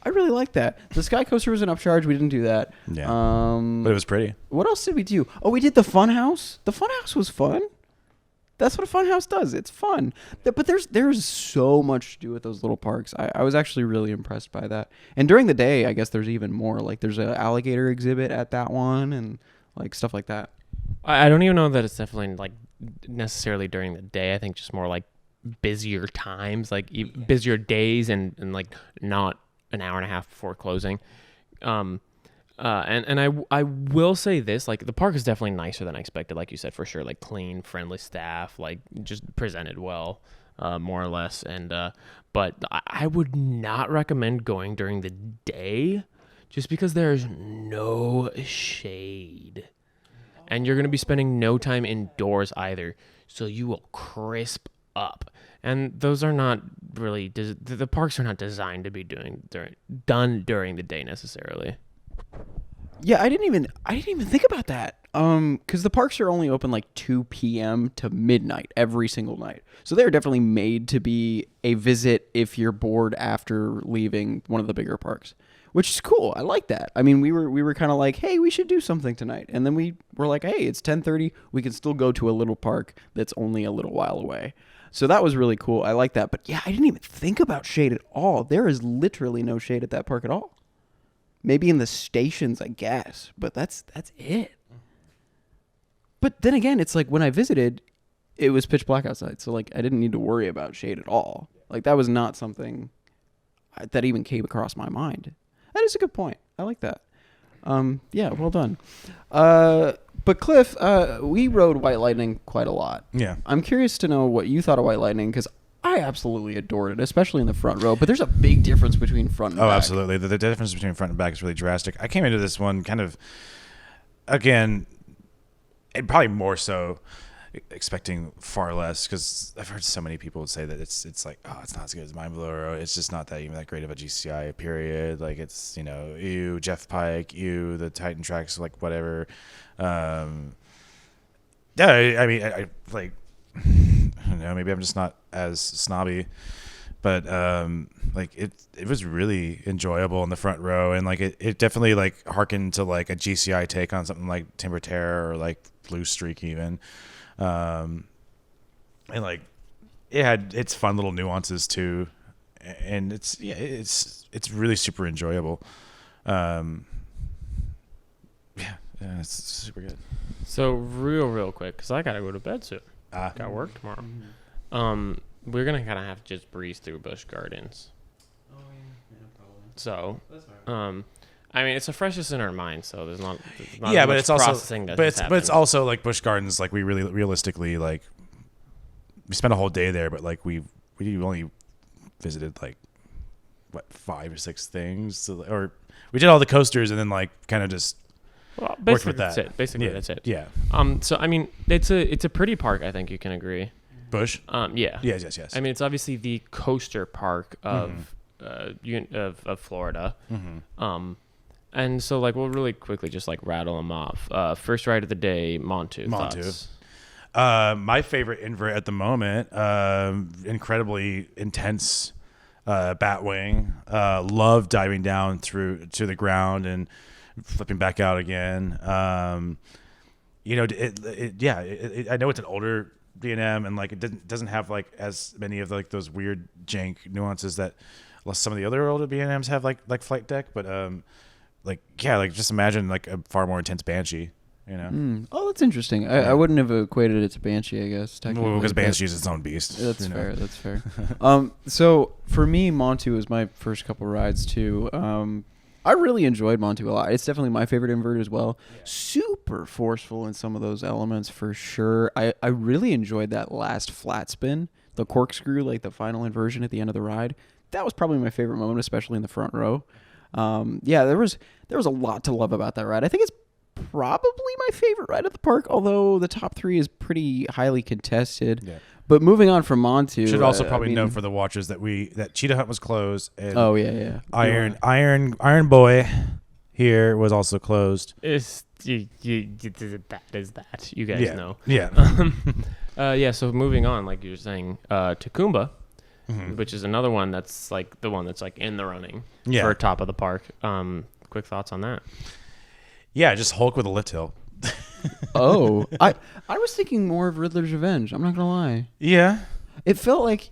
I really like that. The Sky Coaster was an upcharge. We didn't do that. Yeah. But it was pretty. What else did we do? Oh, we did the Fun House. The Fun House was fun. That's what a fun house does. It's fun. But there's so much to do with those little parks. I was actually really impressed by that. And during the day, I guess there's even more. Like there's an alligator exhibit at that one and like stuff like that. I don't even know that it's definitely like necessarily during the day. I think just more like busier times, like busier days, and like not an hour and a half before closing. And I will say this, like the park is definitely nicer than I expected, like you said, for sure, like clean, friendly staff, like just presented well, more or less. And but I would not recommend going during the day just because there's no shade. And you're going to be spending no time indoors either, so you will crisp up. And those are not really, the parks are not designed to be done during the day necessarily. Yeah, I didn't even think about that. Because the parks are only open like 2 p.m. to midnight every single night. So they're definitely made to be a visit if you're bored after leaving one of the bigger parks, which is cool. I like that. I mean, we were kind of like, hey, we should do something tonight. And then we were like, hey, it's 10:30. We can still go to a little park that's only a little while away. So that was really cool. I like that. But yeah, I didn't even think about shade at all. There is literally no shade at that park at all. Maybe in the stations, I guess, but that's it. But then again, it's like when I visited, it was pitch black outside, so like I didn't need to worry about shade at all. Like that was not something that even came across my mind. That is a good point. I like that. Yeah, well done. But Cliff, we rode White Lightning quite a lot. Yeah. I'm curious to know what you thought of White Lightning, because I absolutely adored it, especially in the front row. But there's a big difference between front and back. Oh, absolutely. The difference between front and back is really drastic. I came into this one kind of, again, and probably more so expecting far less, because I've heard so many people say that it's like, oh, it's not as good as Mind Blower. Or it's just not that even that great of a GCI period. Like it's, Jeff Pike, the Titan tracks, like whatever. Yeah, I mean, I like, I don't know, maybe I'm just not as snobby, but like it was really enjoyable in the front row, and like it definitely like harkened to like a GCI take on something like Timber Terror or like Blue Streak even, and like it had its fun little nuances too, and it's really super enjoyable. Yeah, it's super good. So real quick, because I gotta go to bed soon. Got work tomorrow. We're gonna kind of have to just breeze through Busch Gardens. Oh yeah, probably. So, That's fine. I mean, it's the freshest in our mind, so there's not Yeah, much but it's also processing that has but it's happened. also like Busch Gardens. Like we really realistically, like we spent a whole day there, but like we only visited like what 5 or 6 things, so, or we did all the coasters and then like kind of just worked with that. That's it. Basically, Yeah. that's it. Yeah. So I mean, it's a pretty park. I think you can agree. Busch. Yeah. Yes. I mean, it's obviously the coaster park of of Florida. Mm-hmm. And so like we'll really quickly just like rattle them off. First ride of the day, Montu. Thoughts? My favorite invert at the moment, incredibly intense Batwing. Love diving down through to the ground and flipping back out again. I know it's an older B&M, and like it doesn't have like as many of like those weird jank nuances that some of the other older B&Ms have, like Flight Deck, but just imagine like a far more intense Banshee. Oh, that's interesting. I wouldn't have equated it to Banshee, I guess. Well, because Banshee is its own beast. That's fair. That's fair. So for me, Montu was my first couple rides too. I really enjoyed Montu a lot. It's definitely my favorite invert as well. Yeah. Super forceful in some of those elements for sure. I really enjoyed that last flat spin, the corkscrew, like the final inversion at the end of the ride. That was probably my favorite moment, especially in the front row. There was a lot to love about that ride. I think it's probably my favorite ride at the park, although the top 3 is pretty highly contested. Yeah. But moving on from Montu, should also probably note for the watchers that Cheetah Hunt was closed. And Iron Boy here was also closed. That is that. You guys know. Yeah. So moving on, like you were saying, Tacumba, which is another one that's like the one that's like in the running for top of the park. Quick thoughts on that? Yeah, just Hulk with a lift hill. Oh, I was thinking more of Riddler's Revenge. I'm not gonna lie. Yeah, it felt like,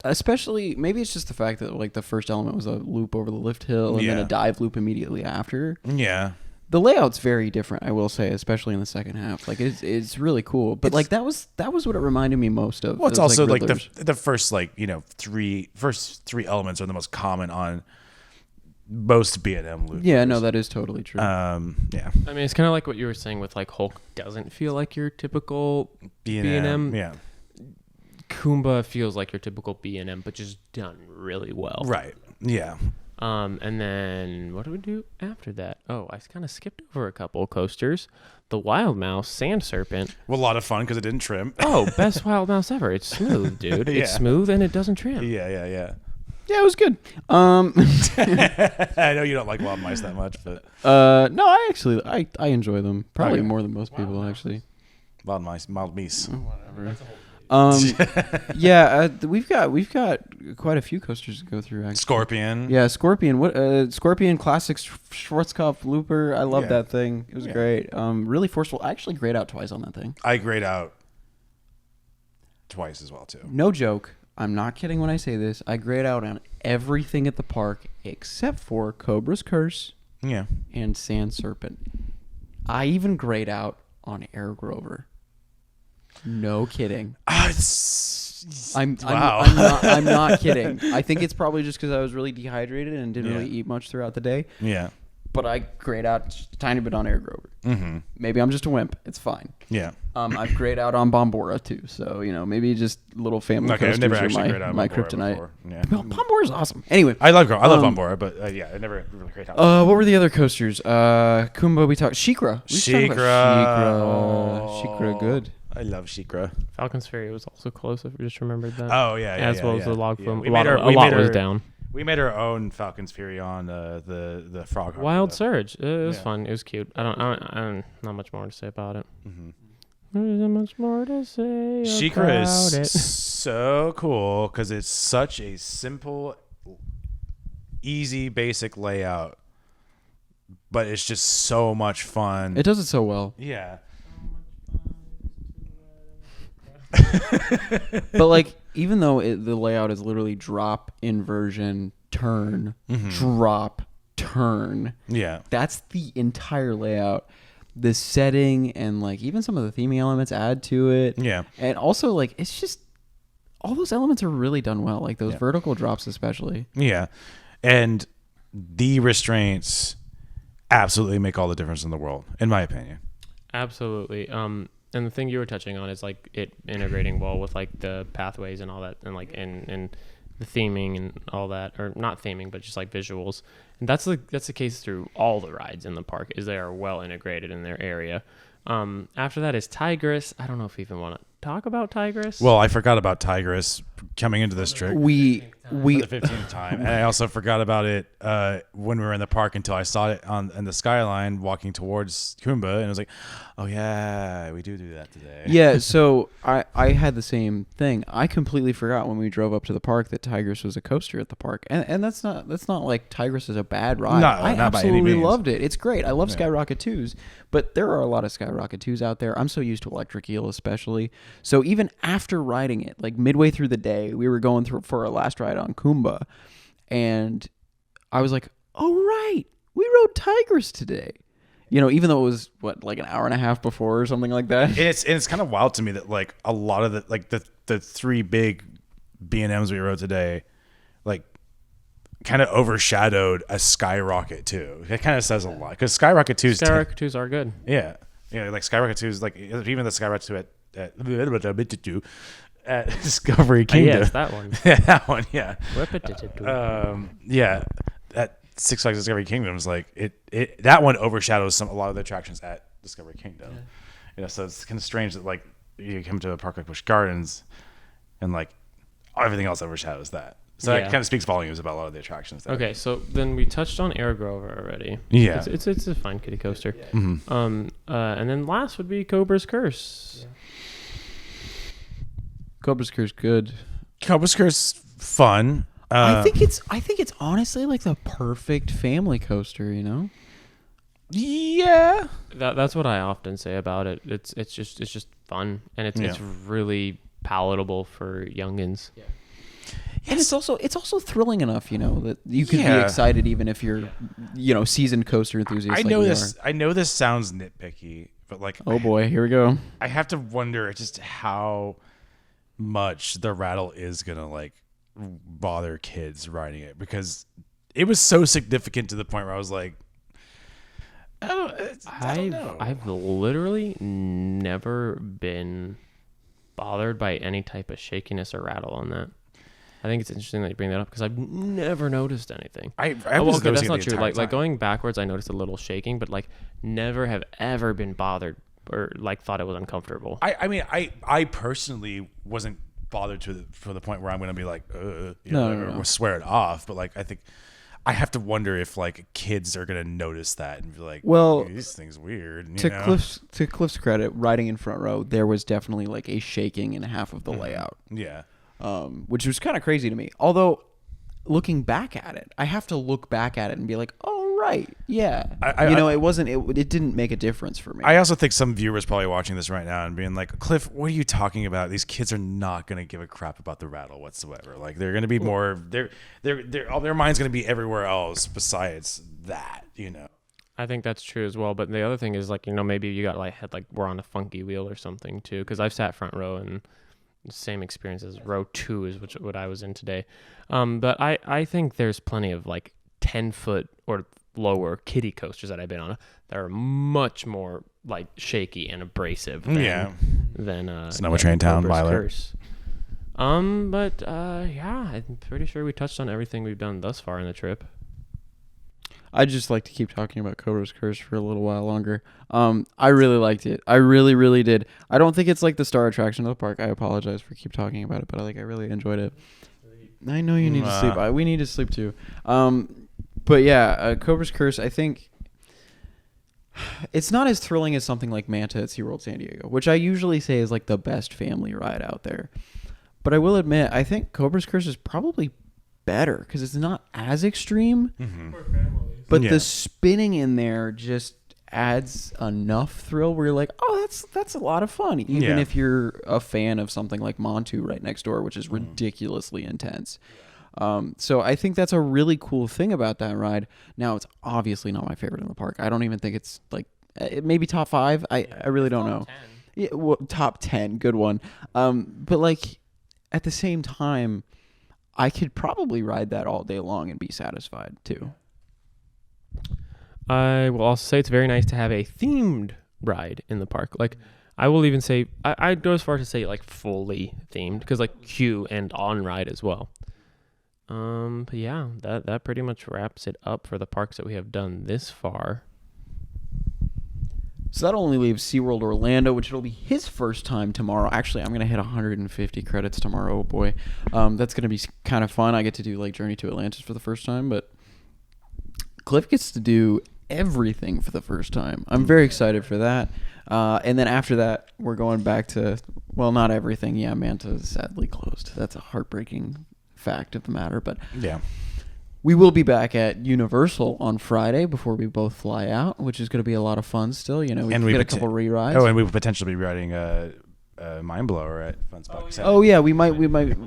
especially maybe it's just the fact that like the first element was a loop over the lift hill and then a dive loop immediately after. Yeah, The layout's very different, I will say, especially in the second half. Like it's really cool. But like that was what it reminded me most of. Well, it's It was, also like Riddler's. the first first three elements are the most common on most B&M loopers. Yeah, no, that is totally true. Yeah. I mean, it's kind of like what you were saying with like Hulk doesn't feel like your typical B&M. Yeah. Kumba feels like your typical B&M, but just done really well. Right. Yeah. And then what do we do after that? Oh, I kind of skipped over a couple of coasters. The Wild Mouse Sand Serpent. Well, a lot of fun because it didn't trim. Oh, best Wild Mouse ever. It's smooth, dude. Yeah. It's smooth and it doesn't trim. Yeah. Yeah, it was good. I know you don't like wild mice that much, but No, I enjoy them probably Okay. more than most people actually. wild mice. Whatever. Yeah, we've got quite a few coasters to go through actually. Scorpion. Yeah, Scorpion. What Scorpion Classic Schwarzkopf Looper. I love Yeah. that thing. It was Yeah. great. Really forceful. I actually grayed out twice on that thing. I grayed out twice as well too. No joke. I'm not kidding when I say this. I grayed out on everything at the park except for Cobra's Curse Yeah. and Sand Serpent. I even grayed out on Air Grover. No kidding. Wow. I'm not kidding. I think it's probably just because I was really dehydrated and didn't really eat much throughout the day. Yeah. But I grayed out just a tiny bit on Air Grover. Mm-hmm. Maybe I'm just a wimp. It's fine. Yeah. I've grayed out on Bombora too. So, maybe just little family Okay, I've coasters never are actually grayed out my Bombora kryptonite. before. Yeah. Well, Bombora's awesome. Anyway. I love Um, Bombora, but yeah, I never really grayed out. What were the other coasters? Kumba, we talked. Shikra. Shikra. Shikra, good. I love Shikra. Falcon's Ferry was also close. If we just remembered that. Oh yeah, As well as the log flume. We A made lot was our- down. We made our own Falcon's Fury on the frog. Harbor, Wild though. Surge. It was Yeah. fun. It was cute. I don't not much more to say about it. Mhm. There isn't much more to say Shikra about it. is so cool because it's such a simple, easy, basic layout, but it's just so much fun. It does it so well. Yeah. But like, even though the layout is literally drop, inversion, turn, drop, turn. Yeah. That's the entire layout. The setting and like even some of the theming elements add to it. Yeah. And also like it's just all those elements are really done well. Like those vertical drops especially. Yeah. And the restraints absolutely make all the difference in the world, in my opinion. Absolutely. And the thing you were touching on is like it integrating well with like the pathways and all that, and like and the theming and all that, or not theming, but just like visuals. And that's the case through all the rides in the park, is they are well integrated in their area. After that is Tigress. I don't know if we even want to talk about Tigress. Well, I forgot about Tigress coming into this trick We for the 15th time, and I also forgot about it when we were in the park until I saw it in the skyline walking towards Kumba, and I was like, "Oh yeah, we do that today." Yeah, so I had the same thing. I completely forgot when we drove up to the park that Tigress was a coaster at the park, and that's not like Tigress is a bad ride. No, I not by any absolutely means. loved it. It's great. I love Skyrocket 2s, but there are a lot of Skyrocket 2s out there. I'm so used to Electric Eel especially. So even after riding it, like midway through the day, we were going through for our last ride on Kumba, and I was like, "Oh right, we rode Tigress today." Even though it was like an hour and a half before or something like that. It's kind of wild to me that like a lot of the three big B&Ms we rode today, like kind of overshadowed a Skyrocket 2. It kind of says a lot because Skyrocket 2 is Skyrocket 2s are good. yeah, like Skyrocket 2 is like even the Skyrocket 2 at Discovery Kingdom. Yes, that one. Yeah, that one. Yeah. Repetitive. Yeah. At Six Flags Discovery Kingdom is like it that one overshadows a lot of the attractions at Discovery Kingdom. So it's kind of strange that like you come to a park like Busch Gardens and like everything else overshadows that. So that kind of speaks volumes about a lot of the attractions there. Okay, so then we touched on Air Grover already. Yeah. It's a fine kiddie coaster. Yeah. Mm-hmm. And then last would be Cobra's Curse. Cobra's Curse good. Cobra's Curse fun. I think it's honestly like the perfect family coaster, Yeah. That's what I often say about it. It's just fun, and it's really palatable for youngins. And it's also thrilling enough, you know, that you could be Yeah. excited even if you're, you know, seasoned coaster enthusiast. I like know we this. are. I know this sounds nitpicky, but like, Oh boy, here we go. I have to wonder just how much the rattle is gonna like bother kids riding it, because it was so significant to the point where I was like, I don't know. I've literally never been bothered by any type of shakiness or rattle on that. I think it's interesting that you bring that up because I've never noticed anything. I Oh, was okay, that's noticing it not the true. entire Like time. going backwards, I noticed a little shaking, but like never have ever been bothered or like thought it was uncomfortable. I mean, I personally wasn't bothered for the point where I'm going to be like, or swear it off. But like, I think I have to wonder if like kids are going to notice that and be like, Well, this thing's weird. You To know? Cliff's credit, riding in front row, there was definitely like a shaking in half of the layout, Yeah. which was kind of crazy to me. Although, looking back at it, I have to look back at it and be like, oh right, yeah. It didn't make a difference for me. I also think some viewers probably watching this right now and being like, Cliff, what are you talking about? These kids are not going to give a crap about the rattle whatsoever. Like they're going to be more, all their mind's going to be everywhere else besides that, you know? I think that's true as well. But the other thing is like, you know, maybe you got like we're on a funky wheel or something too. Cause I've sat front row and the same experience as row 2 is what I was in today. But I think there's plenty of like 10-foot or lower kiddie coasters that I've been on that are much more like shaky and abrasive than Snow Train Town, Cobra's Myler. Curse. But I'm pretty sure we touched on everything we've done thus far in the trip. I'd just like to keep talking about Cobra's Curse for a little while longer. I really liked it. I really, really did. I don't think it's like the star attraction of the park. I apologize for keep talking about it, but I really enjoyed it. I know you need to sleep. We need to sleep too. But yeah, Cobra's Curse, I think it's not as thrilling as something like Manta at SeaWorld San Diego, which I usually say is like the best family ride out there. But I will admit, I think Cobra's Curse is probably better because it's not as extreme. But the spinning in there just adds enough thrill where you're like, oh, that's a lot of fun, even if you're a fan of something like Montu right next door, which is ridiculously intense. So I think that's a really cool thing about that ride. Now, it's obviously not my favorite in the park. I don't even think it's like maybe top 5. I really don't know. 10. Yeah, well, top 10, good one. But like at the same time, I could probably ride that all day long and be satisfied too. I will also say it's very nice to have a themed ride in the park. Like, I will even say, I'd go as far as to say, like, fully themed, because, like, queue and on-ride as well. But yeah, that pretty much wraps it up for the parks that we have done this far. So that only leaves SeaWorld Orlando, which it'll be his first time tomorrow. Actually, I'm going to hit 150 credits tomorrow. Oh, boy. That's going to be kind of fun. I get to do, like, Journey to Atlantis for the first time, but Cliff gets to do everything for the first time. I'm very excited for that. And then after that, we're going back to, well, not everything. Yeah, Manta is sadly closed. That's a heartbreaking fact of the matter. But Yeah. we will be back at Universal on Friday before we both fly out, which is going to be a lot of fun still. You know, we get a couple re-rides. Oh, and we would potentially be riding Mind Blower at Fun Spot. Oh yeah, we might.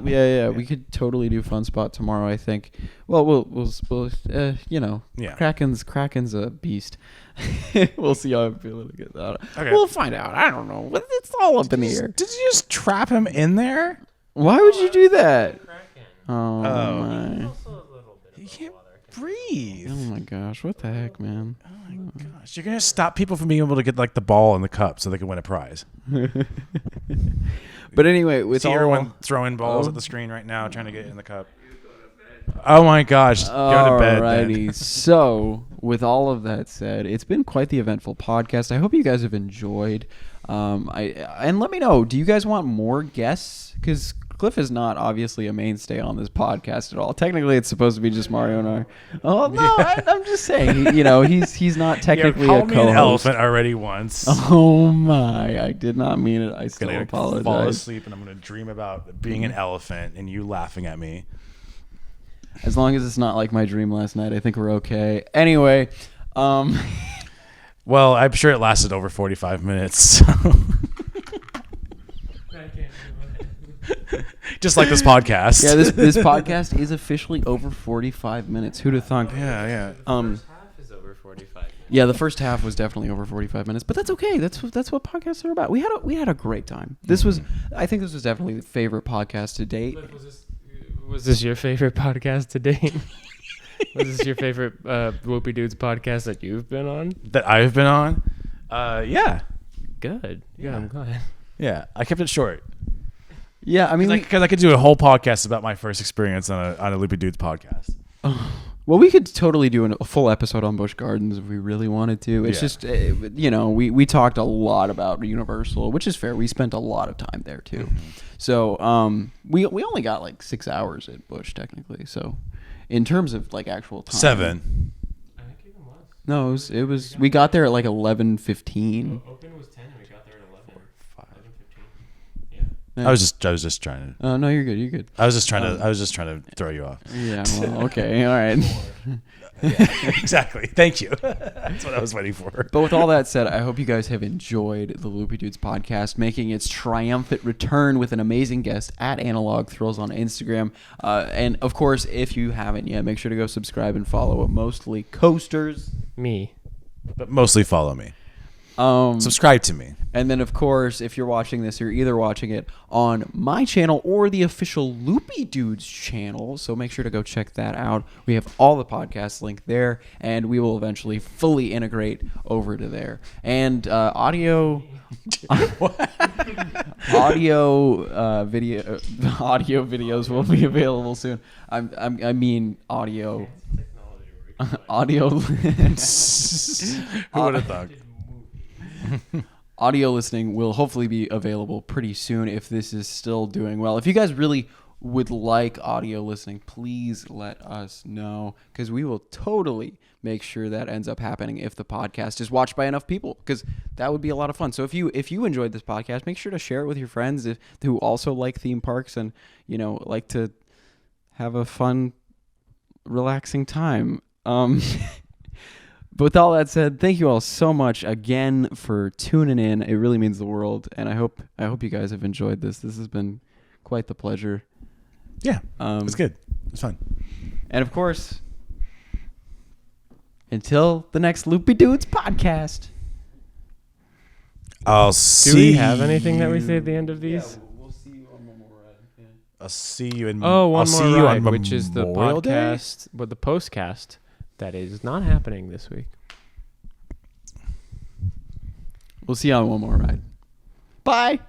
Yeah. We could totally do Fun Spot tomorrow. I think. Well, we'll you know, Yeah. Kraken's a beast. We'll see how I'm feeling to get that. Okay. We'll find out. I don't know. It's all up in the air. Did you just trap him in there? Why would you do that? Oh my. He can't breathe. Oh my gosh! What the heck, man? Oh my gosh! You're gonna stop people from being able to get like the ball in the cup so they can win a prize. But anyway, with See all everyone throwing balls at the screen right now, trying to get in the cup. Oh my gosh! Go to bed. Alrighty. Then. So, with all of that said, it's been quite the eventful podcast. I hope you guys have enjoyed. And let me know. Do you guys want more guests? Because Cliff is not obviously a mainstay on this podcast at all. Technically, it's supposed to be just Mario and I. Oh no, I'm just saying. He's not technically Call a me co-host. an elephant already once. Oh my! I did not mean it. I still I'm gonna apologize. fall asleep and I'm gonna dream about being an elephant and you laughing at me. As long as it's not like my dream last night, I think we're okay. Anyway, Well, I'm sure it lasted over 45 minutes. So. Just like this podcast. Yeah, this podcast is officially over 45 minutes. Who'd have thunk? Yeah. Half is over 45 minutes. Yeah, the first half was definitely over 45 minutes, but that's okay. That's what podcasts are about. We had a great time. I think this was definitely the favorite podcast to date. Was this your favorite podcast to date? Was this your favorite Loopy Doods podcast that you've been on? That I've been on? Yeah. Good. Yeah, I'm glad. Yeah, I kept it short. Yeah, I mean, Because I could do a whole podcast about my first experience on a Loopy Doods podcast. well, we could totally do a full episode on Busch Gardens if we really wanted to. It's just, we talked a lot about Universal, which is fair. We spent a lot of time there too. Mm-hmm. So we only got like 6 hours at Busch technically. So in terms of like actual time. 7. I think even less. No, it was we got there at like 11:15. Open was 10 and we got there at 11. 5. 11:15. Yeah. I was just trying to. No, you're good. You're good. I was just trying to throw you off. Yeah. Well, okay. All right. Yeah, exactly. Thank you. That's what I was waiting for. But with all that said, I hope you guys have enjoyed the Loopy Doods podcast, making its triumphant return with an amazing guest at Analog Thrills on Instagram. And of course, if you haven't yet, make sure to go subscribe and follow Mostly Coasters. Me. But mostly follow me. Subscribe to me. And then, of course, if you're watching this, you're either watching it on my channel or the official Loopy Doods channel. So make sure to go check that out. We have all the podcasts linked there, and we will eventually fully integrate over to there. And audio videos will be available soon. I mean audio. Audio. Who would have thought? Audio listening will hopefully be available pretty soon if this is still doing well. If you guys really would like audio listening, please let us know, because we will totally make sure that ends up happening if the podcast is watched by enough people, because that would be a lot of fun. So if you enjoyed this podcast, make sure to share it with your friends who also like theme parks and like to have a fun, relaxing time. But with all that said, thank you all so much again for tuning in. It really means the world, and I hope you guys have enjoyed this. This has been quite the pleasure. Yeah, it's good. It's fun. And of course, until the next Loopy Doods podcast. I'll see. Do we have anything that we say at the end of these? Yeah, we'll see you on one more ride. Yeah. I'll see you in. One see more you ride, on which is the Memorial Day? podcast, but the postcast that is not happening this week. We'll see you on one more ride. Bye.